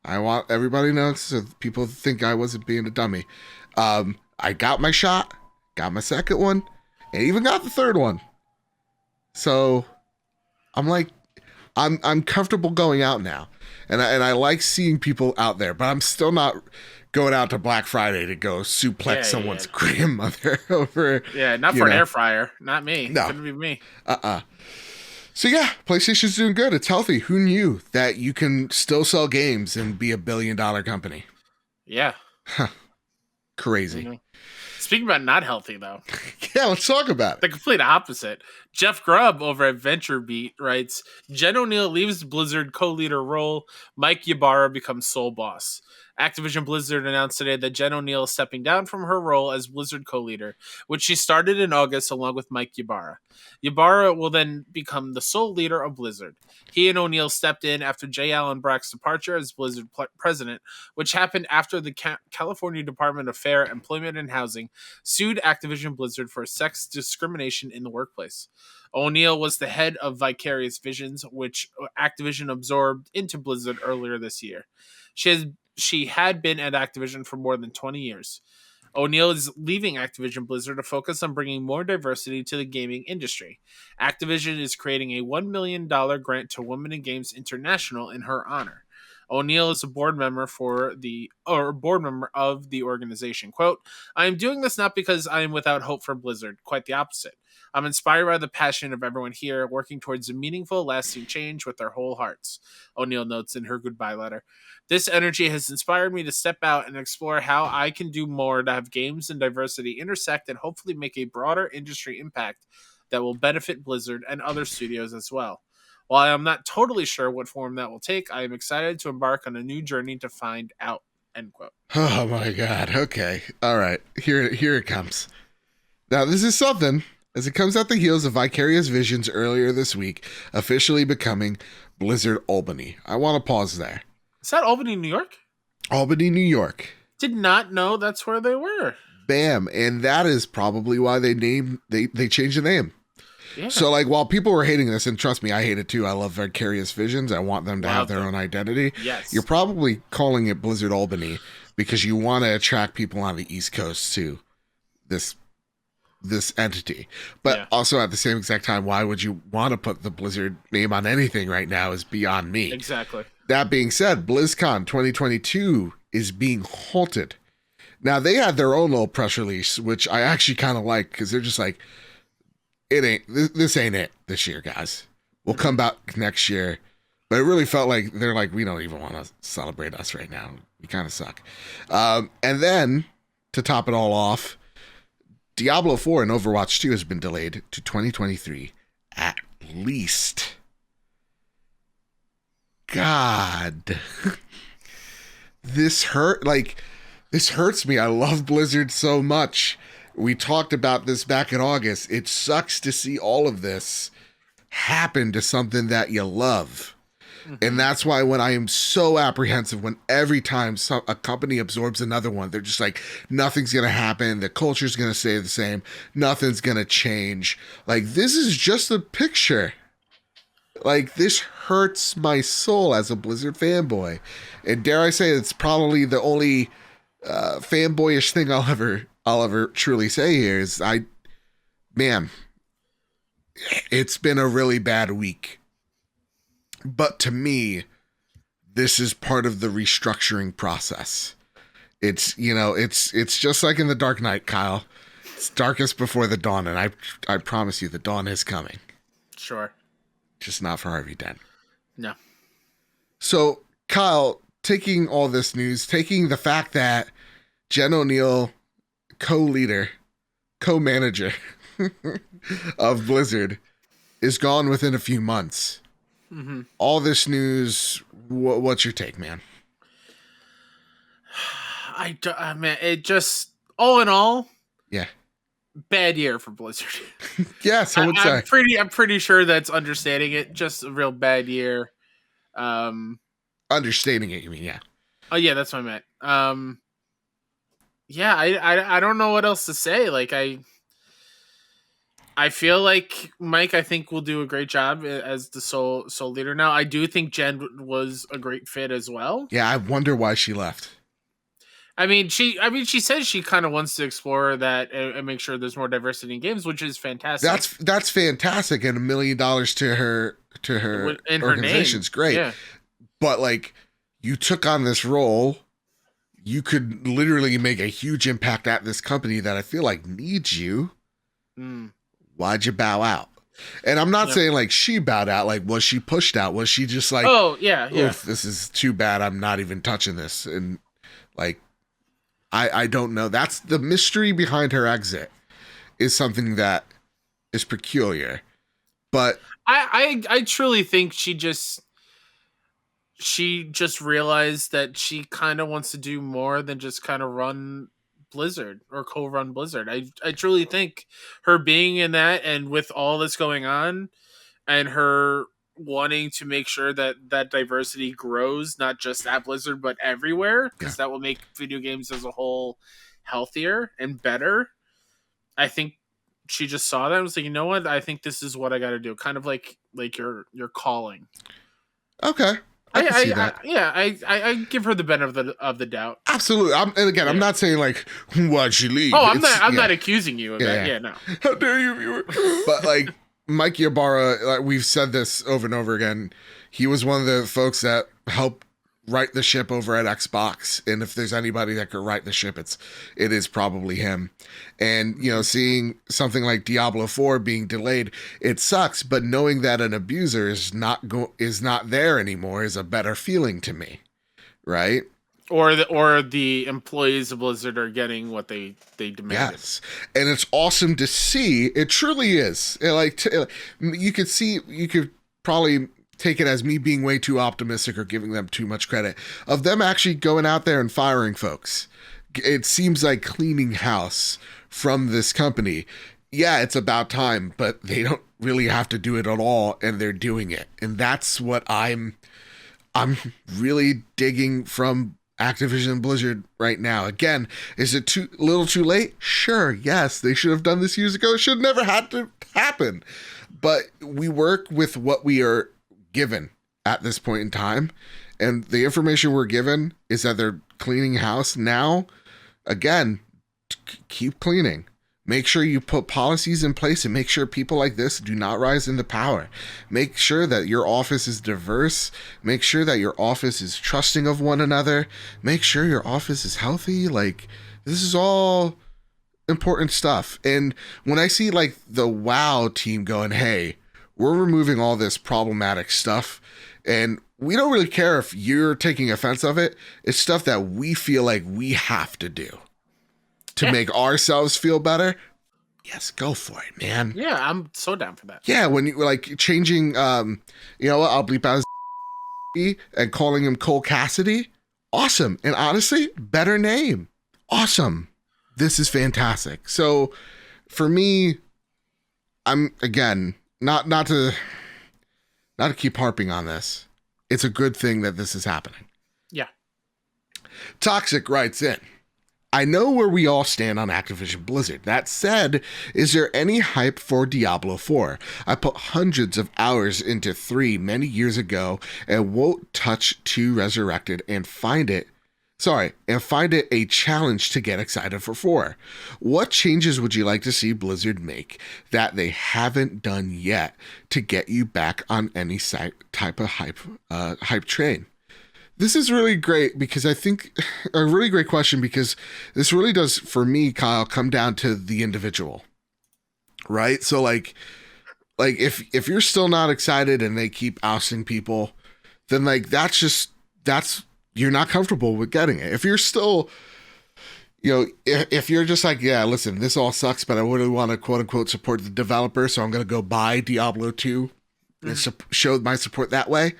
I want everybody to know so people think I wasn't being a dummy. I got my shot, got my second one, and even got the third one. So I'm like, I'm comfortable going out now. And I like seeing people out there, but I'm still not going out to Black Friday to go suplex someone's grandmother over. Yeah, not for an air fryer. Not me. No. Couldn't be me. So yeah, PlayStation's doing good. It's healthy. Who knew that you can still sell games and be $1 billion company? Yeah. Huh. Crazy. Mm-hmm. Speaking about not healthy, though. Yeah, let's talk about it. The complete opposite. Jeff Grubb over at VentureBeat writes, Jen Oneal leaves Blizzard co-leader role. Mike Ybarra becomes sole boss. Activision Blizzard announced today that Jen Oneal is stepping down from her role as Blizzard co-leader, which she started in August along with Mike Ybarra. Ybarra will then become the sole leader of Blizzard. He and Oneal stepped in after J. Allen Brack's departure as Blizzard president, which happened after the California Department of Fair Employment and Housing sued Activision Blizzard for sex discrimination in the workplace. Oneal was the head of Vicarious Visions, which Activision absorbed into Blizzard earlier this year. She had been at Activision for more than 20 years. Oneal is leaving Activision Blizzard to focus on bringing more diversity to the gaming industry. Activision is creating a $1 million grant to Women in Games International in her honor. Oneal is a board member of the organization. Quote, I am doing this not because I am without hope for Blizzard. Quite the opposite. I'm inspired by the passion of everyone here, working towards a meaningful, lasting change with their whole hearts, Oneal notes in her goodbye letter. This energy has inspired me to step out and explore how I can do more to have games and diversity intersect and hopefully make a broader industry impact that will benefit Blizzard and other studios as well. While I am not totally sure what form that will take, I am excited to embark on a new journey to find out. End quote. Oh my God. Okay. All right. Here it comes. Now, this is something, as it comes out the heels of Vicarious Visions earlier this week, officially becoming Blizzard Albany. I want to pause there. Is that Albany, New York? Albany, New York. Did not know that's where they were. Bam. And that is probably why they changed the name. Yeah. So, like, while people were hating this, and trust me, I hate it too. I love Vicarious Visions. I want them to have their own identity. Yes. You're probably calling it Blizzard Albany because you want to attract people on the East Coast to this entity. But also at the same exact time, why would you want to put the Blizzard name on anything right now is beyond me. Exactly. That being said, BlizzCon 2022 is being halted. Now, they had their own little press release, which I actually kind of like because they're just like, this ain't it this year, guys. We'll come back next year. But it really felt like they're like, we don't even want to celebrate us right now. We kind of suck. And then, to top it all off, Diablo 4 and Overwatch 2 has been delayed to 2023 at least. God. This hurts me. I love Blizzard so much. We talked about this back in August. It sucks to see all of this happen to something that you love. Mm-hmm. And that's why when I am so apprehensive when every time a company absorbs another one, they're just like, nothing's going to happen. The culture's going to stay the same. Nothing's going to change. Like, this is just a picture. Like, this hurts my soul as a Blizzard fanboy. And dare I say, it's probably the only fanboyish thing I'll I'll ever truly say here is man, it's been a really bad week. But to me, this is part of the restructuring process. It's, it's just like in the Dark Knight, Kyle. It's darkest before the dawn, and I promise you the dawn is coming. Sure. Just not for Harvey Dent. No. So, Kyle, taking all this news, taking the fact that Jen Oneal, co-leader, co-manager of Blizzard, is gone within a few months. Mm-hmm. All this news, what's your take, man? Man, it just, all in all, yeah, bad year for Blizzard. Yes, I would say. I'm pretty sure that's understating it. Just a real bad year. Understating it, you mean? Yeah. Oh yeah, that's what I meant. Yeah, I don't know what else to say. Like I feel like Mike, I think, will do a great job as the sole leader. Now, I do think Jen was a great fit as well. Yeah, I wonder why she left. I mean, she says she kind of wants to explore that and make sure there's more diversity in games, which is fantastic. That's fantastic, and $1 million to her in organization's great. Yeah. But like, you took on this role, you could literally make a huge impact at this company that I feel like needs you. Why'd you bow out? And I'm not saying like she bowed out. Like, was she pushed out? Was she just like, oh yeah, this is too bad, I'm not even touching this? And like, I don't know. That's the mystery behind her exit, is something that is peculiar. But I truly think she just realized that she kind of wants to do more than just kind of run Blizzard or co-run Blizzard. I truly think her being in that, and with all this going on, and her wanting to make sure that diversity grows, not just at Blizzard but everywhere, because that will make video games as a whole healthier and better. I think she just saw that and was like, you know what, I think this is what I got to do. Kind of like your calling. Okay. I can see that. I give her the benefit of the doubt. Absolutely. I'm not saying like, why'd she leave? Oh, I'm not accusing you of that. Yeah, no. How dare you, viewer? But like, Mike Ybarra, like we've said this over and over again, he was one of the folks that helped right the ship over at Xbox. And if there's anybody that could right the ship, it is probably him. And, seeing something like Diablo 4 being delayed, it sucks. But knowing that an abuser is not there anymore is a better feeling to me. Right? Or the employees of Blizzard are getting what they demanded. Yes, and it's awesome to see. It truly is. You could probably take it as me being way too optimistic or giving them too much credit, of them actually going out there and firing folks. It seems like cleaning house from this company. Yeah, it's about time, but they don't really have to do it at all, and they're doing it. And that's what I'm really digging from Activision Blizzard right now. Again, is it a little too late? Sure, yes, they should have done this years ago. It should never had to happen. But we work with what we are given at this point in time, and the information we're given is that they're cleaning house now. Again, keep cleaning. Make sure you put policies in place and make sure people like this do not rise into power. Make sure that your office is diverse. Make sure that your office is trusting of one another. Make sure your office is healthy. Like, this is all important stuff. And when I see like the WoW team going, hey, we're removing all this problematic stuff, and we don't really care if you're taking offense of it. It's stuff that we feel like we have to do to make ourselves feel better. Yes, go for it, man. Yeah, I'm so down for that. Yeah, when you like changing, you know what? I'll bleep out his and calling him Cole Cassidy. Awesome. And honestly, better name. Awesome. This is fantastic. So for me, I'm again, not to keep harping on this. It's a good thing that this is happening. Yeah. Toxic writes in, I know where we all stand on Activision Blizzard. That said, is there any hype for Diablo 4? I put hundreds of hours into 3 many years ago and won't touch 2 Resurrected and find it Sorry, and find it a challenge to get excited for 4. What changes would you like to see Blizzard make that they haven't done yet to get you back on any type of hype train? This is really great because I think a really great question, because this really does, for me, Kyle, come down to the individual, right? So like if you're still not excited and they keep ousting people, then like that's you're not comfortable with getting it. If you're still, if you're just like, yeah, listen, this all sucks, but I really want to quote unquote support the developer, so I'm going to go buy Diablo 2 and show my support that way.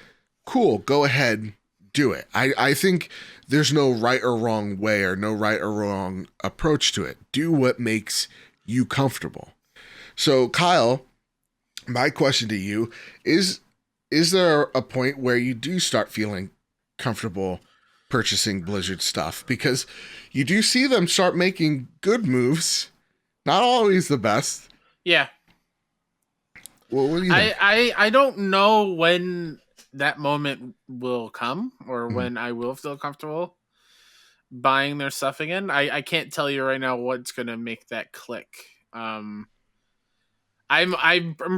Cool. Go ahead. Do it. I think there's no right or wrong way or no right or wrong approach to it. Do what makes you comfortable. So Kyle, my question to you is there a point where you do start feeling comfortable purchasing Blizzard stuff? Because you do see them start making good moves, not always the best. Yeah. Well, what do you think? I don't know when that moment will come or when I will feel comfortable buying their stuff again. I can't tell you right now what's going to make that click. I'm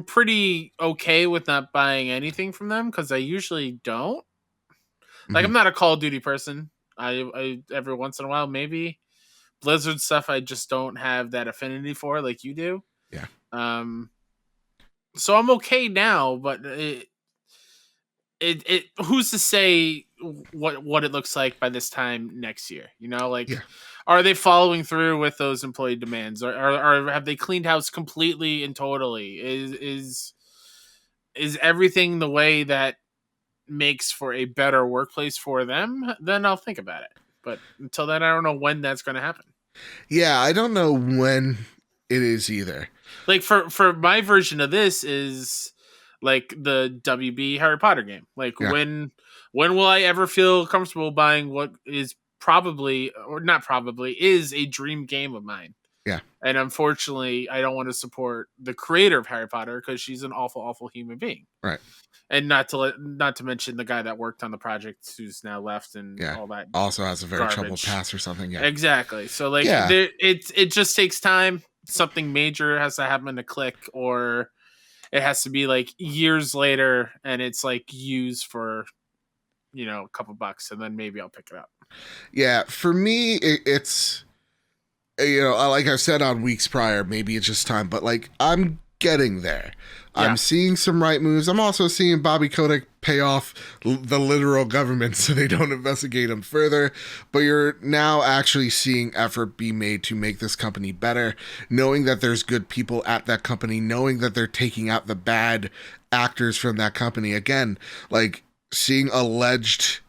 pretty okay with not buying anything from them because I usually don't. Like, I'm not a Call of Duty person. I every once in a while, maybe. Blizzard stuff I just don't have that affinity for like you do. Yeah. So I'm okay now, but it who's to say what it looks like by this time next year? Are they following through with those employee demands, or have they cleaned house completely and totally? Is everything the way that makes for a better workplace for them? Then I'll think about it. But until then, I don't know when that's going to happen. Yeah, I don't know when it is either. Like for my version of this is like the WB Harry Potter game. Like when will I ever feel comfortable buying what is probably, or not probably, is a dream game of mine? Yeah. And unfortunately, I don't want to support the creator of Harry Potter because she's an awful, awful human being. Right. And not to mention the guy that worked on the project who's now left and all that. Also has a very garbage. troubled past or something. Yeah. Exactly. So like it just takes time. Something major has to happen to click, or it has to be like years later and it's like used for, a couple bucks, and then maybe I'll pick it up. Yeah. For me, it's, like I've said on weeks prior, maybe it's just time, but like I'm getting there. Yeah. I'm seeing some right moves. I'm also seeing Bobby Kotick pay off the literal government so they don't investigate him further. But you're now actually seeing effort be made to make this company better, knowing that there's good people at that company, knowing that they're taking out the bad actors from that company. Again, like seeing alleged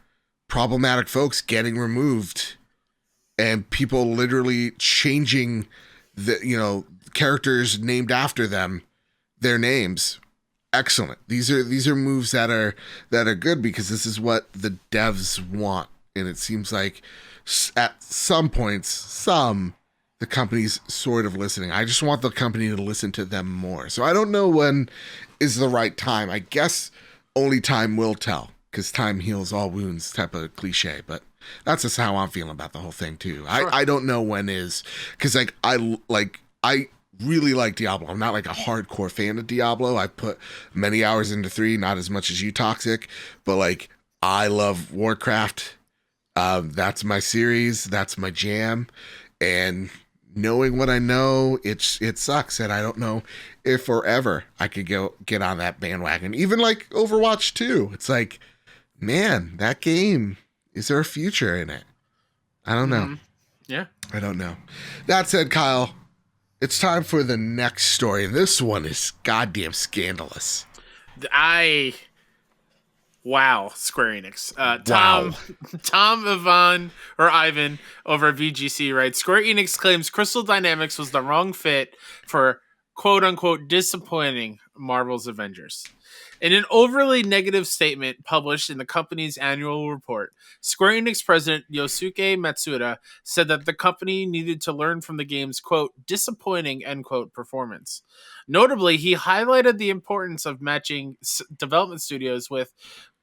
problematic folks getting removed and people literally changing the, characters named after them, their names. Excellent. These are moves that are good because this is what the devs want, and it seems like at some points the company's sort of listening. I just want the company to listen to them more. So I don't know when is the right time. I guess only time will tell, because time heals all wounds type of cliche, but that's just how I'm feeling about the whole thing too. Sure. I don't know when is, because I really like Diablo. I'm not like a hardcore fan of Diablo. I put many hours into 3, not as much as you, Toxic, but like I love Warcraft. That's my series. That's my jam. And knowing what I know, it sucks, and I don't know if or ever I could get on that bandwagon. Even like Overwatch 2. It's like, man, that game, is there a future in it? I don't know. Yeah. I don't know. That said, Kyle, it's time for the next story. This one is goddamn scandalous. Wow, Square Enix. Ivan over at VGC writes, Square Enix claims Crystal Dynamics was the wrong fit for quote-unquote disappointing Marvel's Avengers. In an overly negative statement published in the company's annual report, Square Enix president Yosuke Matsuda said that the company needed to learn from the game's, quote, disappointing, end quote, performance. Notably, he highlighted the importance of matching development studios with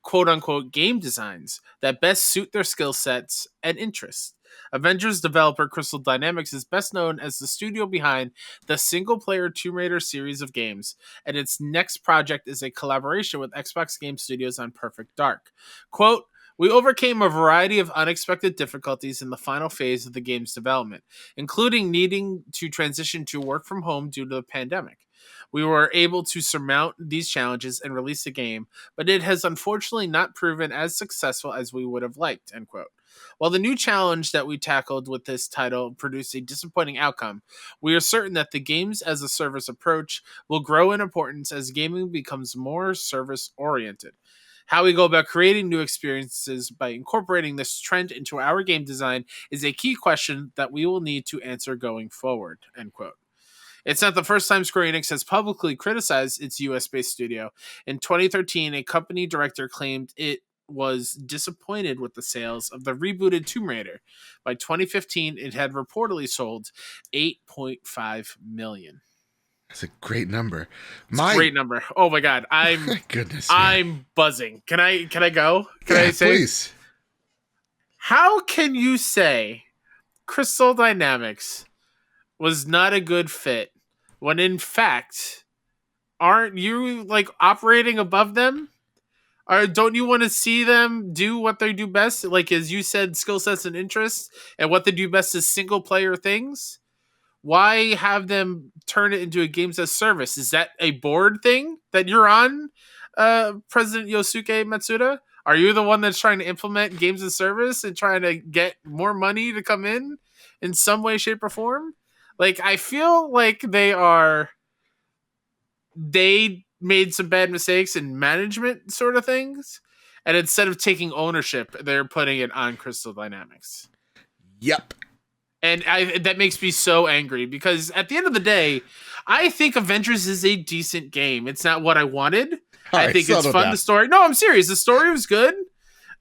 quote-unquote game designs that best suit their skill sets and interests. Avengers developer Crystal Dynamics is best known as the studio behind the single-player Tomb Raider series of games, and its next project is a collaboration with Xbox Game Studios on Perfect Dark. Quote, "We overcame a variety of unexpected difficulties in the final phase of the game's development, including needing to transition to work from home due to the pandemic. We were able to surmount these challenges and release the game, but it has unfortunately not proven as successful as we would have liked," end quote. While the new challenge that we tackled with this title produced a disappointing outcome, we are certain that the games as a service approach will grow in importance as gaming becomes more service oriented. How we go about creating new experiences by incorporating this trend into our game design is a key question that we will need to answer going forward, end quote. It's not the first time Square Enix has publicly criticized its US-based studio. In 2013, a company director claimed it was disappointed with the sales of the rebooted Tomb Raider. By 2015, it had reportedly sold 8.5 million. That's a great number. Great number. Oh my god, goodness. I'm buzzing. Can I go? Can I say? Please. How can you say Crystal Dynamics was not a good fit when in fact aren't you like operating above them? Or don't you want to see them do what they do best? Like as you said, skill sets and interests, and what they do best is single player things. Why have them turn it into a games as service? Is that a board thing that you're on, President Yosuke Matsuda? Are you the one that's trying to implement games as service and trying to get more money to come in some way, shape, or form? Like, I feel like they made some bad mistakes in management sort of things. And instead of taking ownership, they're putting it on Crystal Dynamics. Yep. And that makes me so angry because at the end of the day, I think Avengers is a decent game. It's not what I wanted. I think it's fun. The story. No, I'm serious. The story was good.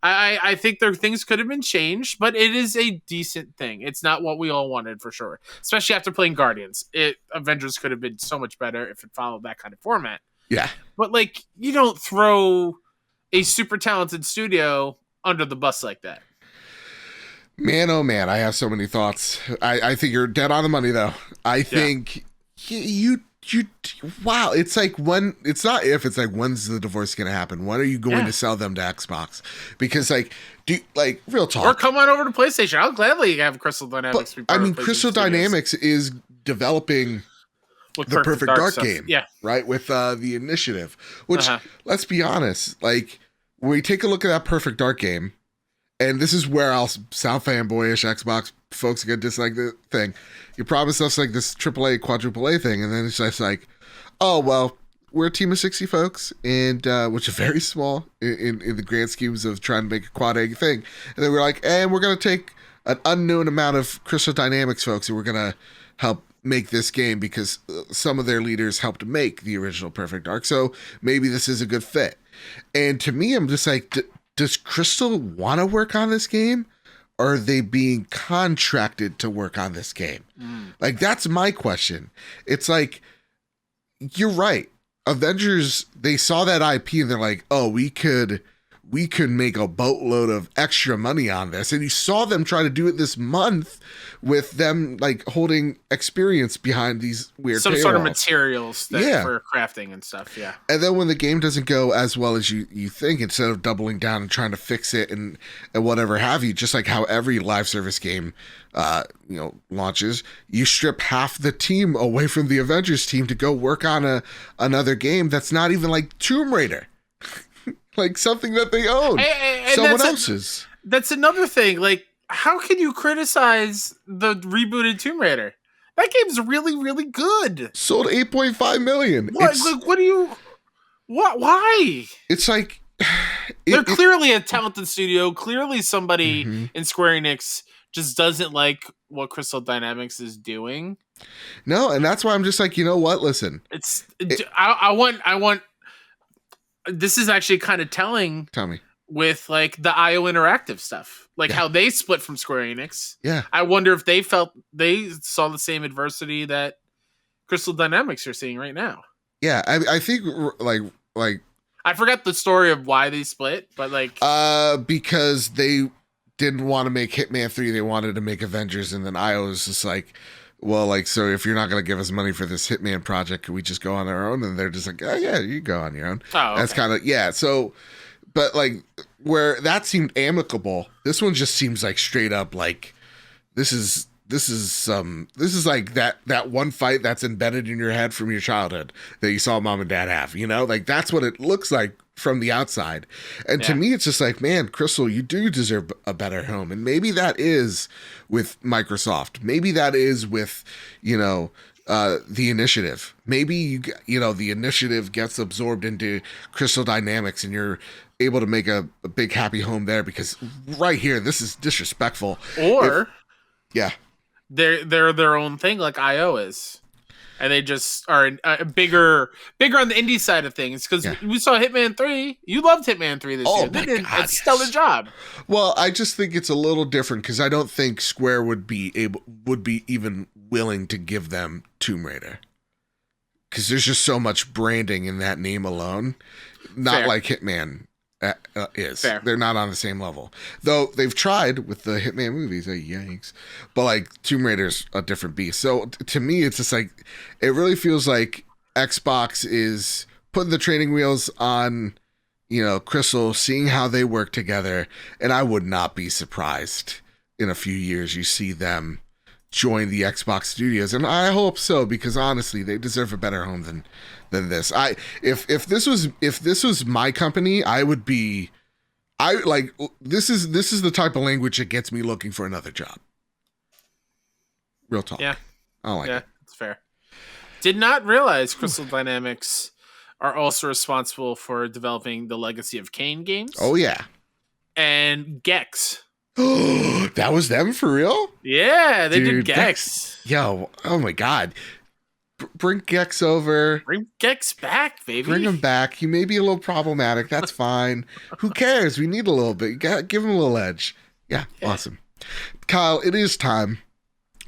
I think there things could have been changed, but it is a decent thing. It's not what we all wanted for sure. Especially after playing Guardians. Avengers could have been so much better if it followed that kind of format. Yeah. But like, you don't throw a super talented studio under the bus like that. Man, oh man, I have so many thoughts. I think you're dead on the money, though. I think you wow. It's like it's not if, it's like when's the divorce going to happen? When are you going to sell them to Xbox? Because real talk. Or come on over to PlayStation. I'll gladly have Crystal Dynamics. But, Crystal Dynamics is developing the Perfect Dark game, right? With the Initiative, which let's be honest, like when we take a look at that Perfect Dark game. And this is where I'll sound fanboyish. Xbox folks are going to dislike the thing. You promise us like this AAA, quadruple A thing. And then it's just like, oh, well, we're a team of 60 folks, and which is very small in the grand schemes of trying to make a quad A thing. And then we're like, and we're going to take an unknown amount of Crystal Dynamics folks, and we're going to help make this game because some of their leaders helped make the original Perfect Dark. So maybe this is a good fit. And to me, I'm just like, does Crystal want to work on this game, or are they being contracted to work on this game? Like, that's my question. It's like, you're right. Avengers, they saw that IP and they're like, oh, we could make a boatload of extra money on this. And you saw them try to do it this month with them like holding experience behind these weird some paywalls. Sort of materials for crafting and stuff. Yeah. And then when the game doesn't go as well as you think, instead of doubling down and trying to fix it and whatever have you, just like how every live service game, launches, you strip half the team away from the Avengers team to go work on another game that's not even like Tomb Raider. Like something that they own, and someone else's. That's another thing. Like, how can you criticize the rebooted Tomb Raider? That game's really, really good. Sold 8.5 million. Why? It's like they're clearly a talented studio. Clearly, somebody in Square Enix just doesn't like what Crystal Dynamics is doing. No, and that's why I'm just like, you know what? Listen, I want. This is actually kind of telling. Tell me. With like the IO Interactive stuff, like how they split from Square Enix. Yeah. I wonder if they saw the same adversity that Crystal Dynamics are seeing right now. Yeah, I think like I forgot the story of why they split, but like, because they didn't want to make Hitman 3, they wanted to make Avengers, and then I was just like, well, like, so if you're not going to give us money for this Hitman project, can we just go on our own? And they're just like, oh yeah, you go on your own. Oh, okay. That's kind of, yeah. So, but like, where that seemed amicable, this one just seems like straight up like, this is like that one fight that's embedded in your head from your childhood that you saw mom and dad have, you know, like that's what it looks like from the outside. And to me, it's just like, man, Crystal, you do deserve a better home. And maybe that is with Microsoft. Maybe that is with, you know, the initiative. Maybe, you know, the initiative gets absorbed into Crystal Dynamics and you're able to make a big happy home there, because right here, this is disrespectful. Or yeah, they're their own thing like IO is. And they just are bigger on the indie side of things, because we saw Hitman 3. You loved Hitman 3 this year. They did a stellar job. Well, I just think it's a little different because I don't think Square would be even willing to give them Tomb Raider, because there's just so much branding in that name alone. Not like Hitman is. Fair. They're not on the same level, though. They've tried with the Hitman movies. Yikes! But like Tomb Raider's a different beast. So to me, it's just like, it really feels like Xbox is putting the training wheels on, you know, Crystal, seeing how they work together, and I would not be surprised in a few years you see them join the Xbox studios, and I hope so, because honestly, they deserve a better home than this. If this was my company, this is the type of language that gets me looking for another job. Real talk. Yeah. I don't like it. It's fair. Did not realize Crystal Dynamics are also responsible for developing the Legacy of Kain games. Oh yeah. And Gex. That was them for real? Yeah, they did Gex. Yo, oh my god. Bring Gex over. Bring Gex back, baby. Bring him back. He may be a little problematic. That's fine. Who cares? We need a little bit. You gotta give him a little edge. Yeah, awesome. Kyle, it is time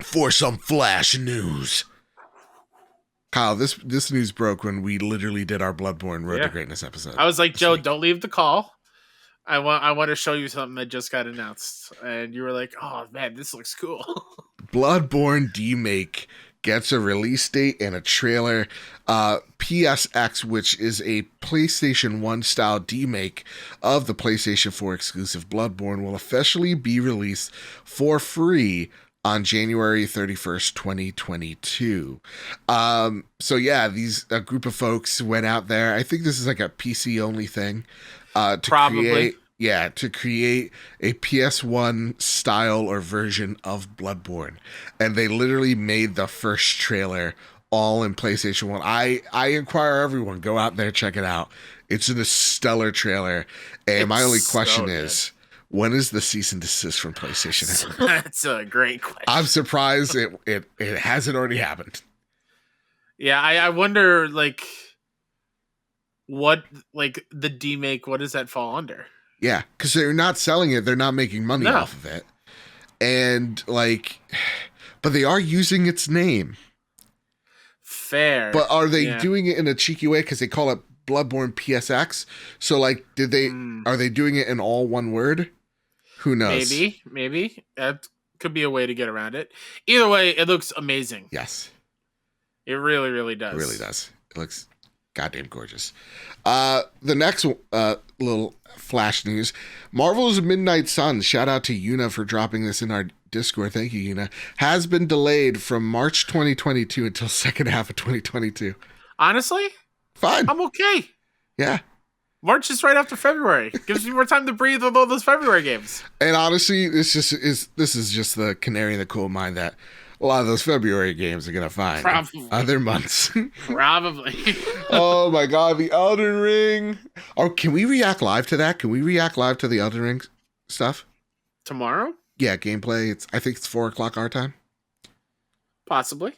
for some flash news. Kyle, this news broke when we literally did our Bloodborne Road to Greatness episode. I was like, Joe, don't leave the call. I want to show you something that just got announced. And you were like, oh man, this looks cool. Bloodborne Demake gets a release date and a trailer. PSX, which is a PlayStation 1 style demake of the PlayStation 4 exclusive Bloodborne, will officially be released for free on January 31st, 2022. So yeah, a group of folks went out there. I think this is like a PC only thing. To create a PS1 style or version of Bloodborne. And they literally made the first trailer all in PlayStation 1. I inquire everyone, go out there, check it out. It's a stellar trailer. And my only question is, when is the cease and desist from PlayStation? That's a great question. I'm surprised it hasn't already happened. Yeah, I wonder, like, what, like, the demake, what does that fall under? Yeah, because they're not selling it. They're not making money off of it. And, like, but they are using its name. Fair. But are they doing it in a cheeky way because they call it Bloodborne PSX? So, like, are they doing it in all one word? Who knows? Maybe. That could be a way to get around it. Either way, it looks amazing. Yes. It really, really does. It really does. It looks goddamn gorgeous. The next little flash news. Marvel's Midnight Suns, shout out to Yuna for dropping this in our Discord. Thank you, Yuna. Has been delayed from March 2022 until second half of 2022. Honestly? Fine. I'm okay. Yeah. March is right after February. Gives me more time to breathe with all those February games. And honestly, this is just the canary in the coal mine that a lot of those February games are gonna find other months. Probably. Oh my god, the Elden Ring. Oh, can we react live to that? Can we react live to the Elden Ring stuff tomorrow? Yeah, gameplay. I think it's 4:00 our time. Possibly.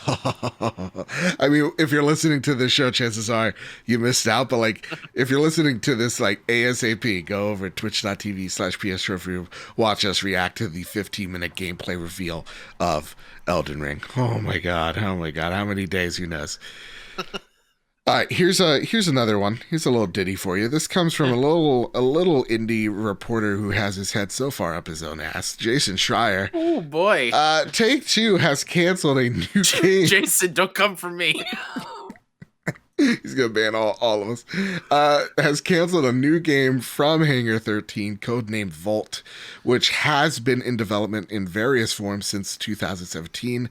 I mean, if you're listening to this show, chances are you missed out. But like, if you're listening to this like ASAP, go over to twitch.tv/PS watch us react to the 15-minute gameplay reveal of Elden Ring. Oh my god, how many days? Who knows? All right, here's another one. Here's a little ditty for you. This comes from a little indie reporter who has his head so far up his own ass, Jason Schreier. Oh boy. Take-Two has canceled a new game. Jason, don't come for me. He's gonna ban all of us. Has canceled a new game from Hangar 13, codenamed Vault, which has been in development in various forms since 2017.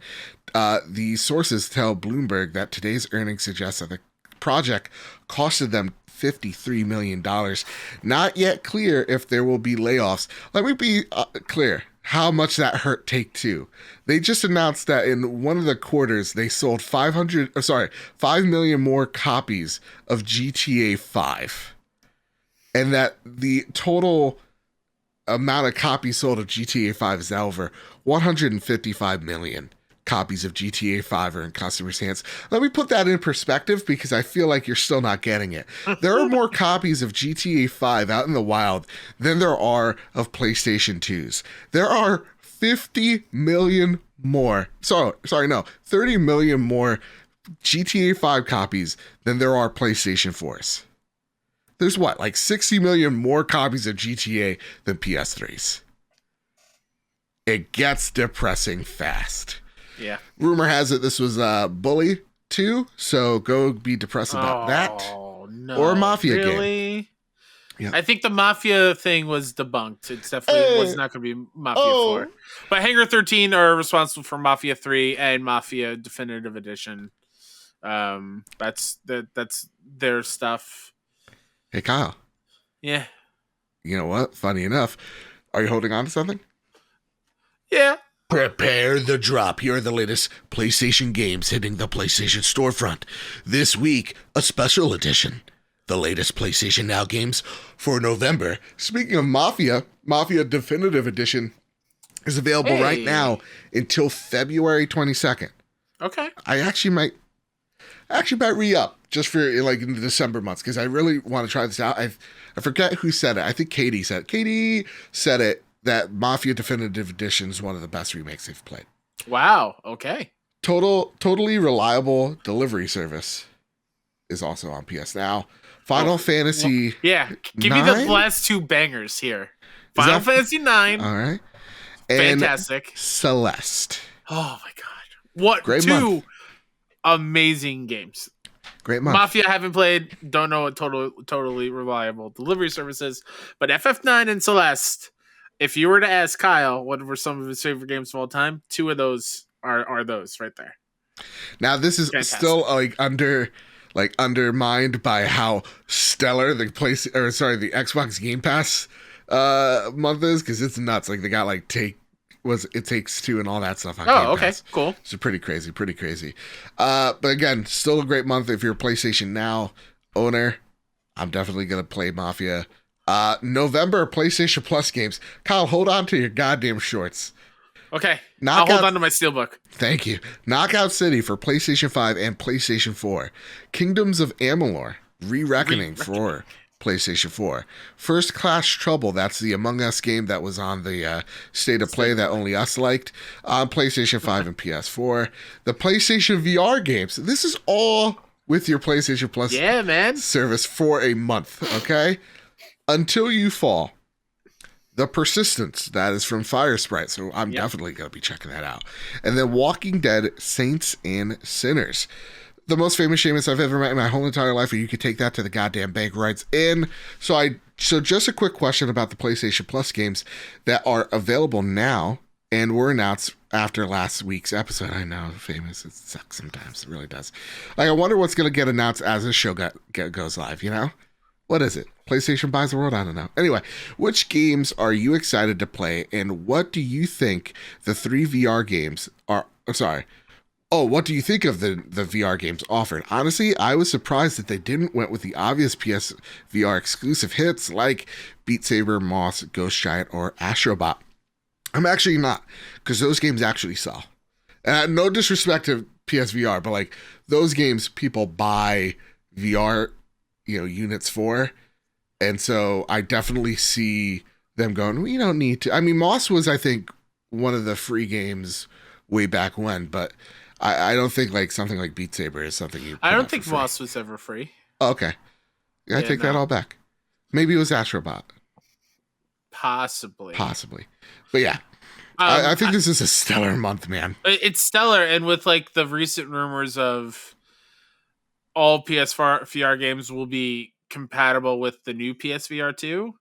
The sources tell Bloomberg that today's earnings suggest that the project costed them $53 million. Not yet clear if there will be layoffs. Let me be clear how much that hurt Take-Two. They just announced that in one of the quarters they sold 5 million more copies of GTA 5. And that the total amount of copies sold of GTA 5 is now over 155 million copies of GTA 5 are in customers' hands. Let me put that in perspective because I feel like you're still not getting it. There are more copies of GTA 5 out in the wild than there are of PlayStation 2s. There are 50 million more. 30 million more GTA 5 copies than there are PlayStation 4s. There's like 60 million more copies of GTA than PS3s. It gets depressing fast. Yeah. Rumor has it this was Bully 2, so go be depressed about that. No. Or a Mafia really? game. Yeah. I think the Mafia thing was debunked. It definitely was not going to be Mafia 4. But Hangar 13 are responsible for Mafia 3 and Mafia Definitive Edition. That's their stuff. Hey, Kyle. Yeah. You know what? Funny enough. Are you holding on to something? Yeah. Prepare the drop. Here are the latest PlayStation games hitting the PlayStation storefront. This week, a special edition. The latest PlayStation Now games for November. Speaking of Mafia Definitive Edition is available right now until February 22nd. Okay. I actually might re-up just for like in the December months because I really want to try this out. I forget who said it. I think Katie said it. Katie said it. That Mafia Definitive Edition is one of the best remakes they've played. Wow. Okay. Totally reliable delivery service is also on PS Now. Final Fantasy. Yeah. Give me the last two bangers here. Final Fantasy 9. All right. And fantastic. Celeste. Oh my God. What Great two month. Amazing games. Great month. Mafia I haven't played. Don't know what totally reliable delivery services. But FF9 and Celeste. If you were to ask Kyle what were some of his favorite games of all time, two of those are those right there. Now this is fantastic. Still undermined by how stellar the Xbox Game Pass month is because it's nuts. Like they got It Takes Two and all that stuff on Game Pass. Okay, cool. It's pretty crazy. But again, still a great month if you're a PlayStation Now owner. I'm definitely gonna play Mafia. November PlayStation Plus games. Kyle, hold on to your goddamn shorts. Okay. I'll hold on to my steelbook. Thank you. Knockout City for PlayStation 5 and PlayStation 4. Kingdoms of Amalur: Re-Reckoning for PlayStation 4. First Class Trouble, that's the Among Us game that was on the State of Play that only us liked, on PlayStation 5 and PS4. The PlayStation VR games. This is all with your PlayStation Plus service for a month, okay? Until You Fall. The Persistence, that is from Fire Sprite, so I'm definitely going to be checking that out. And then Walking Dead, Saints and Sinners. The most famous Seamus I've ever met in my whole entire life, and you could take that to the goddamn bank rights in. So just a quick question about the PlayStation Plus games that are available now and were announced after last week's episode. I know, famous, it sucks sometimes, it really does. Like, I wonder what's going to get announced as this show goes live, you know? What is it? PlayStation buys the world? I don't know. Anyway, which games are you excited to play, and what do you think the three VR games are? What do you think of the VR games offered? Honestly, I was surprised that they didn't went with the obvious PSVR exclusive hits like Beat Saber, Moss, Ghost Giant, or Astrobot. I'm actually not, because those games actually sell. No disrespect to PSVR, but like those games, people buy VR units for, and so I definitely see them going, we don't need to. I mean, Moss was, I think, one of the free games way back when, but I don't think like something like Beat Saber is something you. I don't think Moss was ever free. Oh, okay, I take that all back. Maybe it was Astrobot. Possibly, but yeah. I think this is a stellar month, man. It's stellar, and with like the recent rumors of all PSVR games will be compatible with the new PSVR 2,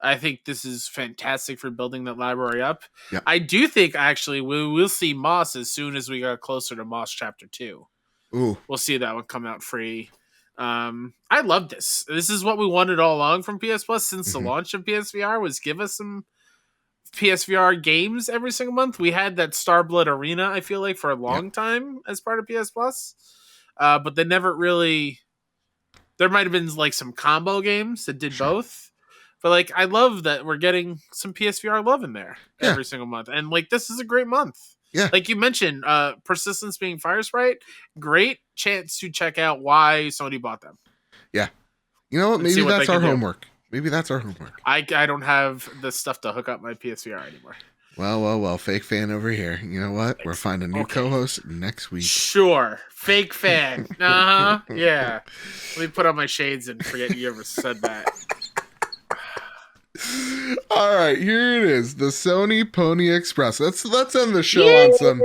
I think this is fantastic for building that library up. Yep. I do think actually we will see Moss as soon as we got closer to Moss Chapter 2. Ooh. We'll see that one come out free. I love this. This is what we wanted all along from PS Plus since the launch of PSVR, was give us some PSVR games every single month. We had that Starblood Arena, I feel like, for a long time as part of PS Plus. But they never really... There might have been like some combo games that did both. But like, I love that we're getting some PSVR love in there every single month. And like, this is a great month. Yeah. Like you mentioned, Persistence being Fire Sprite, great chance to check out why Sony bought them. Yeah. You know what? Maybe that's our homework. Maybe that's our homework. I don't have the stuff to hook up my PSVR anymore. Well, fake fan over here. You know what? We're finding a new co-host next week. Sure. Fake fan. Yeah. Let me put on my shades and forget you ever said that. All right, here it is. The Sony Pony Express. Let's end the show on some...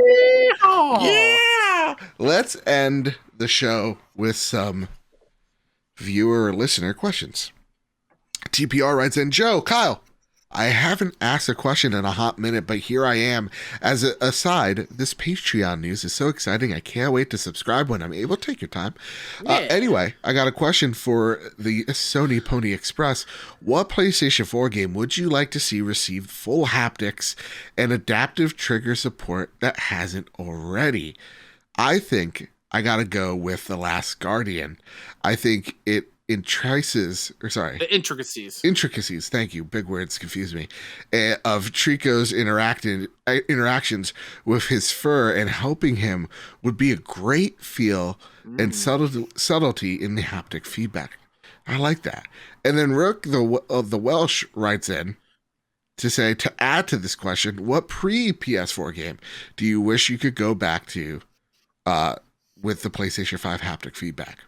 Yeah! Let's end the show with some viewer or listener questions. TPR writes in, Joe, Kyle, I haven't asked a question in a hot minute, but here I am. As an aside, this Patreon news is so exciting. I can't wait to subscribe when I'm able. Take your time. Anyway, I got a question for the Sony Pony Express. What PlayStation 4 game would you like to see receive full haptics and adaptive trigger support that hasn't already? I think I got to go with The Last Guardian. I think it intricacies, thank you, big words confuse me, of Trico's interactions with his fur and helping him would be a great feel and subtlety in the haptic feedback. I like that. And then Rook the Welsh writes in to say, to add to this question, what pre-PS4 game do you wish you could go back to with the PlayStation 5 haptic feedback?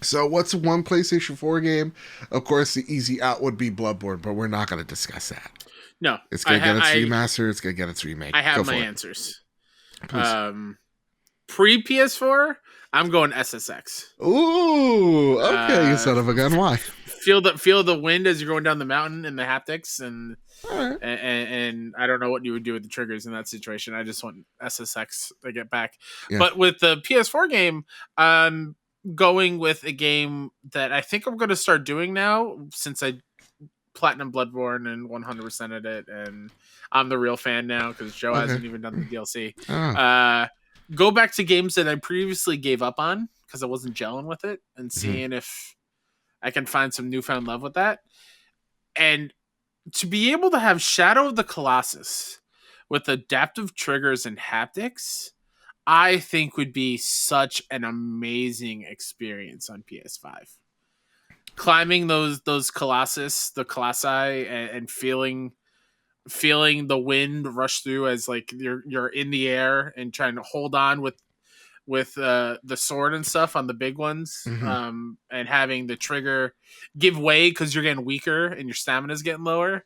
So what's one PlayStation 4 game? Of course, the easy out would be Bloodborne, but we're not going to discuss that. No. It's going to get its remaster. It's going to get its remake. I have my answers. Pre-PS4, I'm going SSX. Ooh, okay, you son of a gun. Why? Feel the wind as you're going down the mountain and the haptics, and I don't know what you would do with the triggers in that situation. I just want SSX to get back. Yeah. But with the PS4 game, going with a game that I think I'm going to start doing now, since I platinum Bloodborne and 100%ed it, and I'm the real fan now because Joe hasn't even done the DLC. Go back to games that I previously gave up on because I wasn't gelling with it, and seeing if I can find some newfound love with that. And to be able to have Shadow of the Colossus with adaptive triggers and haptics, I think would be such an amazing experience on PS5. Climbing those colossi, and feeling the wind rush through as like you're in the air and trying to hold on with the sword and stuff on the big ones, and having the trigger give way because you're getting weaker and your stamina's getting lower.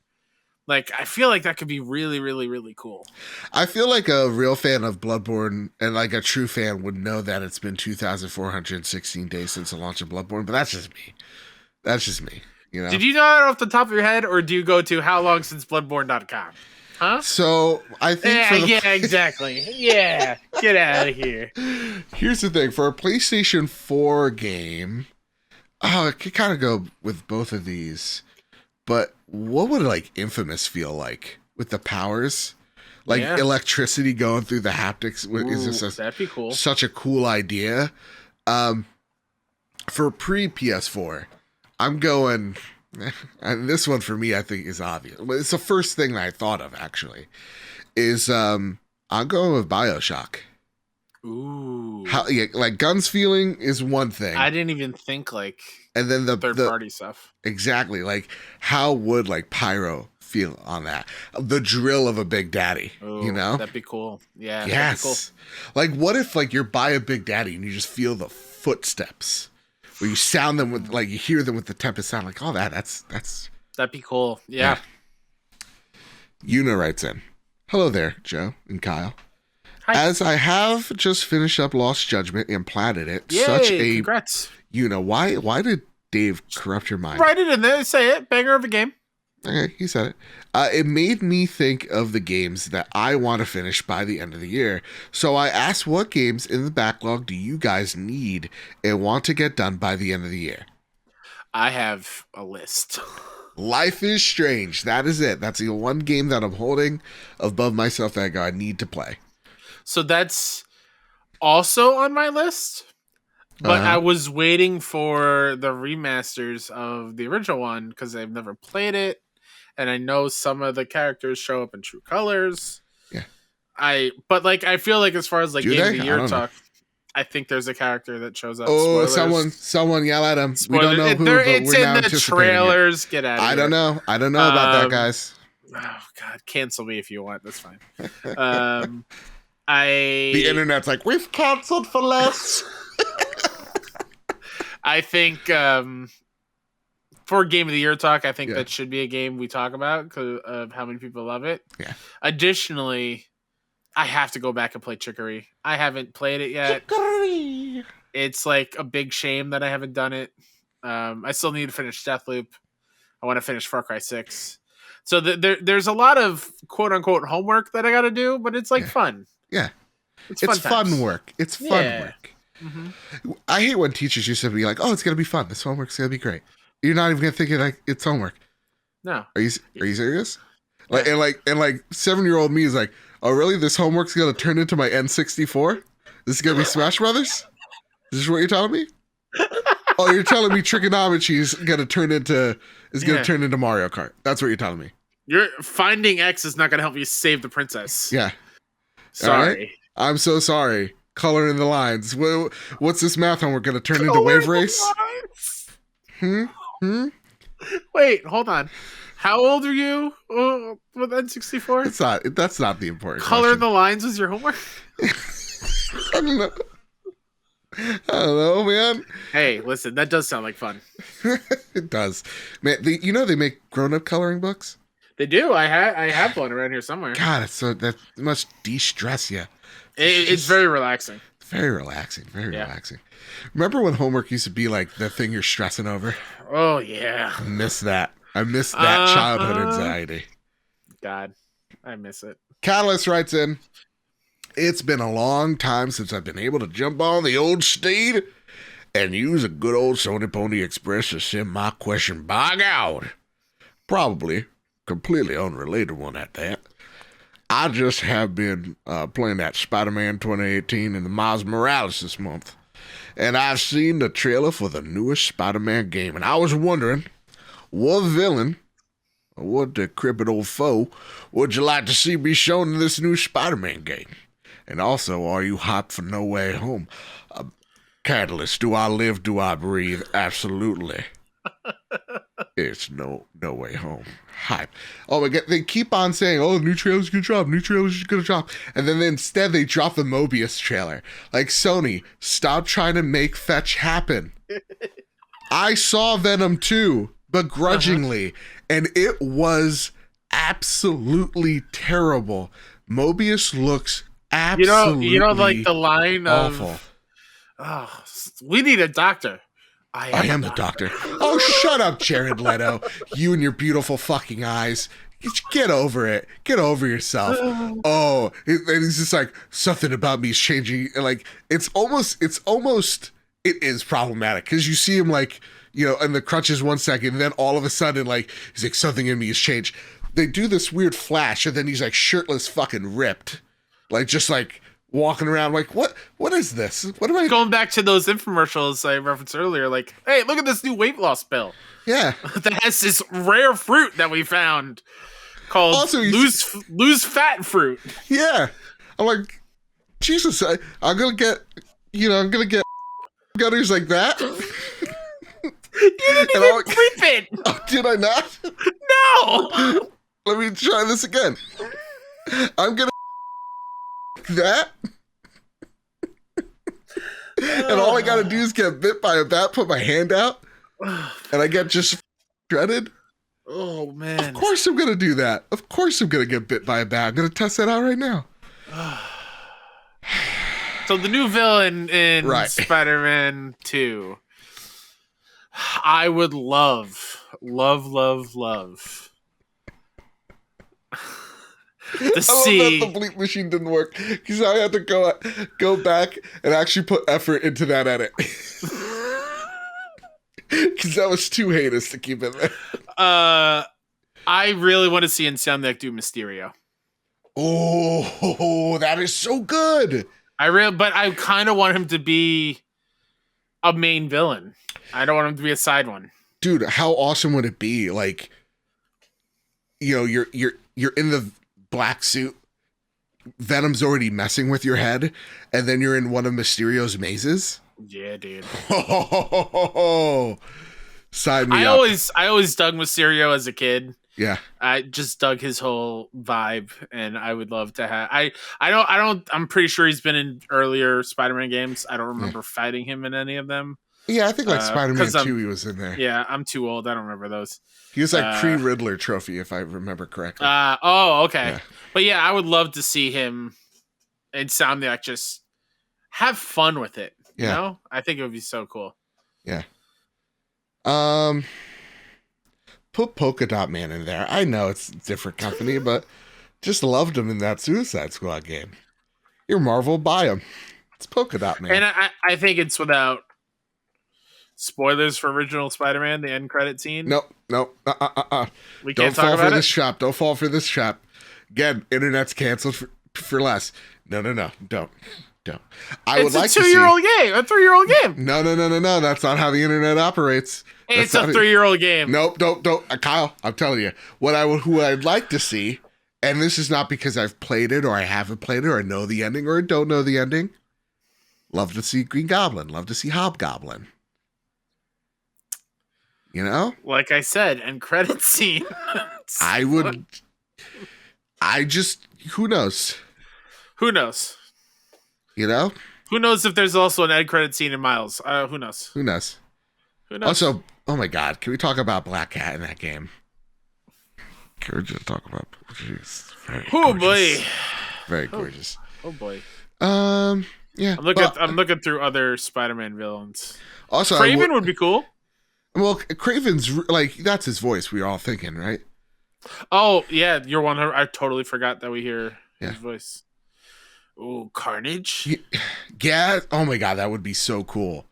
Like, I feel like that could be really, really, really cool. I feel like a real fan of Bloodborne and like a true fan would know that it's been 2,416 days since the launch of Bloodborne, but that's just me. You know? Did you know that off the top of your head, or do you go to howlongsincebloodborne.com? Huh? So I think exactly. Yeah, get out of here. Here's the thing: for a PlayStation 4 game, I could kind of go with both of these. But what would like Infamous feel like with the powers, like electricity going through the haptics? That'd be cool. Such a cool idea. For pre-PS4, I'm going. And this one for me, I think, is obvious. It's the first thing that I thought of, actually. Is I'm going with Bioshock. Ooh. Like guns feeling is one thing. I didn't even think like and then the third party stuff. Exactly. Like how would like pyro feel on that. The drill of a Big Daddy, Ooh, that'd be cool. Yeah. Yes. That'd be cool. Like, what if like you're by a Big Daddy and you just feel the footsteps, where you sound them with like you hear them with the Tempest sound, like, oh, that's that'd be cool. Yeah. Una writes in, hello there, Joe and Kyle. Hi. As I have just finished up Lost Judgment and platted it, Yay, congrats. Why did Dave corrupt your mind? Write it in there. Say it. Banger of a game. Okay, he said it. It made me think of the games that I want to finish by the end of the year. So I asked, what games in the backlog do you guys need and want to get done by the end of the year? I have a list. Life is Strange. That is it. That's the one game that I'm holding above myself that I need to play. So that's also on my list. But I was waiting for the remasters of the original one because I've never played it. And I know some of the characters show up in True Colors. Yeah. I feel like as far as like Do Game they? of the Year I don't talk, I think there's a character that shows up. Oh, Spoilers. someone yell at him. Spoilers. We don't know who, but it's we're now in the anticipating trailers. Get out of here. I don't know about that, guys. Oh God, cancel me if you want. That's fine. The internet's like, we've canceled for less. I think for Game of the Year talk, I think that should be a game we talk about because of how many people love it. Yeah. Additionally, I have to go back and play Chicory. I haven't played it yet. Chicory. It's like a big shame that I haven't done it. I still need to finish Deathloop. I want to finish Far Cry 6. So there's a lot of quote unquote homework that I got to do, but it's like fun. Yeah. It's fun work. It's fun work. Mm-hmm. I hate when teachers used to be like, oh, it's going to be fun. This homework's going to be great. You're not even going to think it like it's homework. No. Are you serious? Like, and 7-year-old me is like, oh, really? This homework's going to turn into my N64? This is going to be Smash Brothers? Is this what you're telling me? Oh, you're telling me trigonometry is going to turn into Mario Kart. That's what you're telling me. You're finding X is not going to help you save the princess. Yeah. Sorry. Right? I'm so sorry. Color in the lines. What's this math homework going to turn into Wave Race? Wait, hold on. How old are you with N64? That's not the important Color question. the lines was your homework? I don't know, man. Hey, listen, that does sound like fun. It does. Man, they make grown-up coloring books? They do. I have one around here somewhere. God, that must de-stress you. It's very relaxing. Very relaxing. Very relaxing. Remember when homework used to be like the thing you're stressing over? Oh, yeah. I miss that. I miss that childhood anxiety. God, I miss it. Catalyst writes in, it's been a long time since I've been able to jump on the old steed and use a good old Sony Pony Express to send my question back out. Probably completely unrelated one at that. I just have been playing that Spider-Man 2018 and the Miles Morales this month. And I've seen the trailer for the newest Spider-Man game. And I was wondering, what villain or what decrepit old foe would you like to see be shown in this new Spider-Man game? And also, are you hyped for No Way Home? Catalyst, do I live, do I breathe? Absolutely. It's no Way Home. Hype. Oh my God, they keep on saying, oh, new trailer's gonna drop, and then instead they drop the Mobius trailer. Like, Sony, stop trying to make fetch happen. I saw Venom 2 begrudgingly, and it was absolutely terrible. Mobius looks absolutely like the line awful. We need a doctor. I am the doctor. Oh, shut up, Jared Leto. You and your beautiful fucking eyes. Get over it. Get over yourself. Oh, and he's just like, something about me is changing. Like, it is problematic because you see him like, in the crutches 1 second, and then all of a sudden, like, he's like, something in me has changed. They do this weird flash, and then he's like shirtless, fucking ripped. Like, just like, walking around like, what is this? What am I going back to those infomercials I referenced earlier? Like, hey, look at this new weight loss pill. Yeah, that has this rare fruit that we found called also, lose fat fruit. Yeah, I'm like, Jesus, I'm gonna get gutters like that. You didn't even creep it. Oh, did I not? No. Let me try this again. I'm gonna that. And all I gotta do is get bit by a bat, put my hand out, and I get just shredded. Oh, man. Of course I'm gonna do that. Of course I'm gonna get bit by a bat. I'm gonna test that out right now. So the new villain in Spider-Man 2, I would love to see. I love that the bleep machine didn't work because I had to go back and actually put effort into that edit because that was too heinous to keep in there. I really want to see Insomniac do Mysterio. Oh, that is so good. But I kind of want him to be a main villain. I don't want him to be a side one. Dude, how awesome would it be? Like, you know, you're in the black suit. Venom's already messing with your head, and then you're in one of Mysterio's mazes. Yeah, dude. Sign me up. I always dug Mysterio as a kid. Yeah. I just dug his whole vibe, and I would love to have. I'm pretty sure he's been in earlier Spider-Man games. I don't remember fighting him in any of them. Yeah, I think like Spider-Man 2 he was in there. Yeah, I'm too old. I don't remember those. He was like pre-Riddler trophy, if I remember correctly. Okay. Yeah. But yeah, I would love to see him and Insomniac just have fun with it. You know? I think it would be so cool. Yeah. Put Polka Dot Man in there. I know it's a different company, but just loved him in that Suicide Squad game. You're Marvel, buy him. It's Polka Dot Man. And I think it's without spoilers for original Spider-Man, the end credit scene. Nope. We can't talk about it. This trap. Don't fall for this trap. Again, internet's canceled for less. No, don't. It's a 2-year-old game, a 3-year-old game. No. That's not how the internet operates. It's a 3-year-old game. Nope, don't. Kyle, I'm telling you, who I'd like to see, and this is not because I've played it or I haven't played it or I know the ending or I don't know the ending. Love to see Green Goblin. Love to see Hobgoblin. You know? Like I said, end credit scene. who knows? Who knows? You know? Who knows if there's also an end credit scene in Miles? Who knows? Also, oh my God, can we talk about Black Cat in that game? Can we just talk about? Jeez, boy, very gorgeous. Oh boy. Yeah. I'm looking through other Spider-Man villains. Also, Kraven would be cool. Well, Kraven's like that's his voice. We were all thinking, right? Oh yeah, you're 100. I totally forgot that we hear his voice. Oh, Carnage. Yeah. Oh my God, that would be so cool.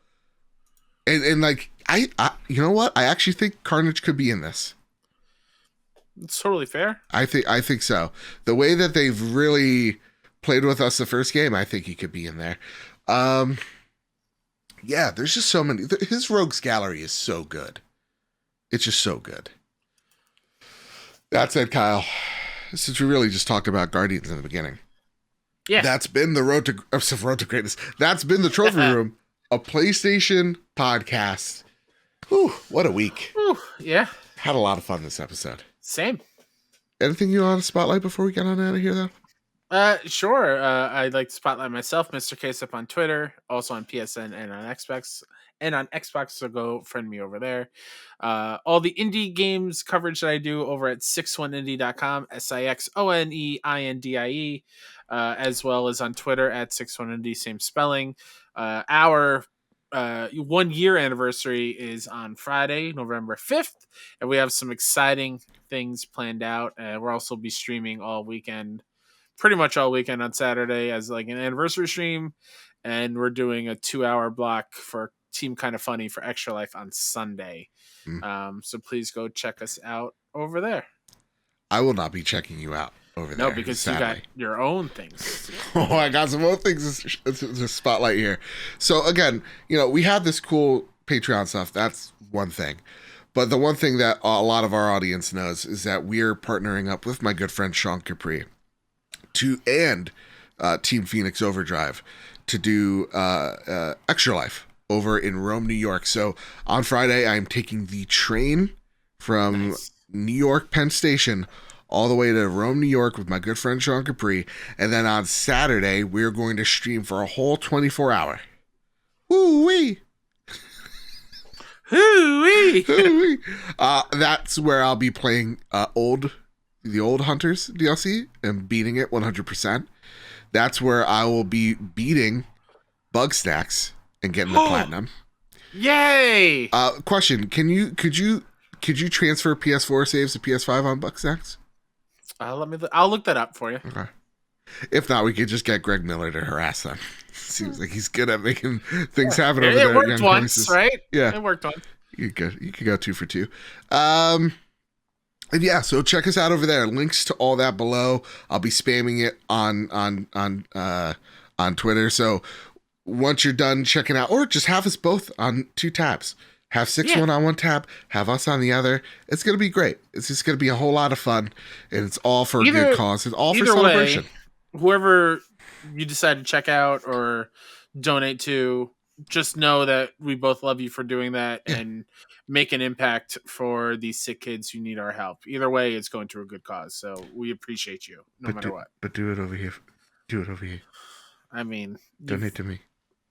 And like I you know what? I actually think Carnage could be in this. It's totally fair. I think so. The way that they've really played with us the first game, I think he could be in there. Yeah, there's just so many. His rogues gallery is so good. It's just so good. That said, Kyle, since we really just talked about Guardians in the beginning, that's been the road to greatness. That's been the Trophy Room, a PlayStation podcast. Whew, what a week! Whew, yeah, had a lot of fun this episode. Same. Anything you want to spotlight before we get on out of here, though? Sure. I'd like to spotlight myself, Mr. K-Sup on Twitter, also on PSN and on Xbox. So go friend me over there. All the indie games coverage that I do over at 61indie.com, SIXONEINDIE, as well as on Twitter at 61indie, same spelling. Our 1 year anniversary is on Friday, November 5th, and we have some exciting things planned out. We'll also be streaming all weekend. Pretty much all weekend on Saturday as like an anniversary stream, and we're doing a 2-hour block for Team Kind of Funny for Extra Life on Sunday. So please go check us out over there. I will not be checking you out over there. No, because sadly. You got your own things. Oh, I got some own things to spotlight here. So again, we have this cool Patreon stuff. That's one thing. But the one thing that a lot of our audience knows is that we're partnering up with my good friend Sean Capri and Team Phoenix Overdrive to do Extra Life over in Rome, New York. So on Friday, I'm taking the train from New York Penn Station all the way to Rome, New York with my good friend Sean Capri. And then on Saturday, we're going to stream for a whole 24-hour. Woo-wee! Hoo-wee! Hoo-wee! That's where I'll be playing the old Hunters DLC and beating it 100%. That's where I will be beating Bug Snacks and getting the platinum. Yay! Question: could you transfer PS4 saves to PS5 on Bug Snacks? I'll look that up for you. Okay. If not, we could just get Greg Miller to harass them. Seems like he's good at making things happen over there. It worked once, right? Yeah, it worked once. You could go 2 for 2. And yeah, so check us out over there. Links to all that below. I'll be spamming it on Twitter. So once you're done checking out, or just have us both on 2 tabs. Have 6-1 on one tab, have us on the other. It's gonna be great. It's just gonna be a whole lot of fun, and it's all for a good cause. It's all for celebration. Way, whoever you decide to check out or donate to, just know that we both love you for doing that and make an impact for these sick kids who need our help. Either way, it's going to a good cause. So we appreciate you no matter what. But do it over here. Do it over here. I mean, donate to me.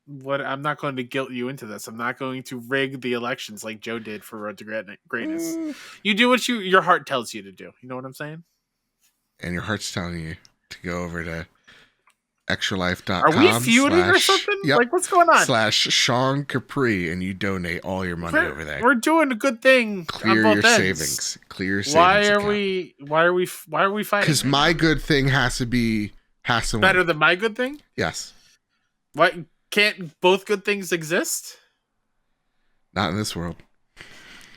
What? I'm not going to guilt you into this. I'm not going to rig the elections like Joe did for Road to Greatness. You do what your heart tells you to do. You know what I'm saying? And your heart's telling you to go over to extralife.com. Are we feuding or something? Yep, like, what's going on? /Sean Capri, and you donate all your money over there. We're doing a good thing. Clear your savings. Clear your savings. Why are we fighting? Because my good thing has to better than my good thing. Yes. Why can't both good things exist? Not in this world.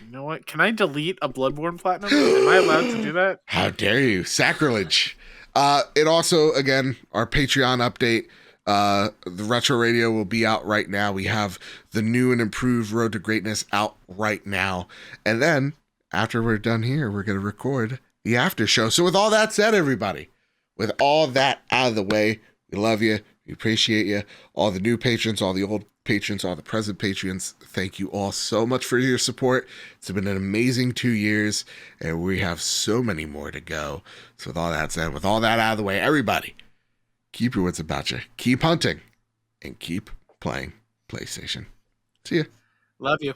You know what? Can I delete a Bloodborne Platinum? Am I allowed to do that? How dare you? Sacrilege. It also, again, our Patreon update, the Retro Radio will be out right now. We have the new and improved Road to Greatness out right now. And then, after we're done here, we're going to record the after show. So with all that said, everybody, with all that out of the way, we love you. We appreciate you. All the new patrons, all the old patrons, all the present patrons, thank you all so much for your support. It's been an amazing 2 years, and we have so many more to go. So with all that said, with all that out of the way, everybody, keep your wits about you. Keep hunting, and keep playing PlayStation. See ya. Love you.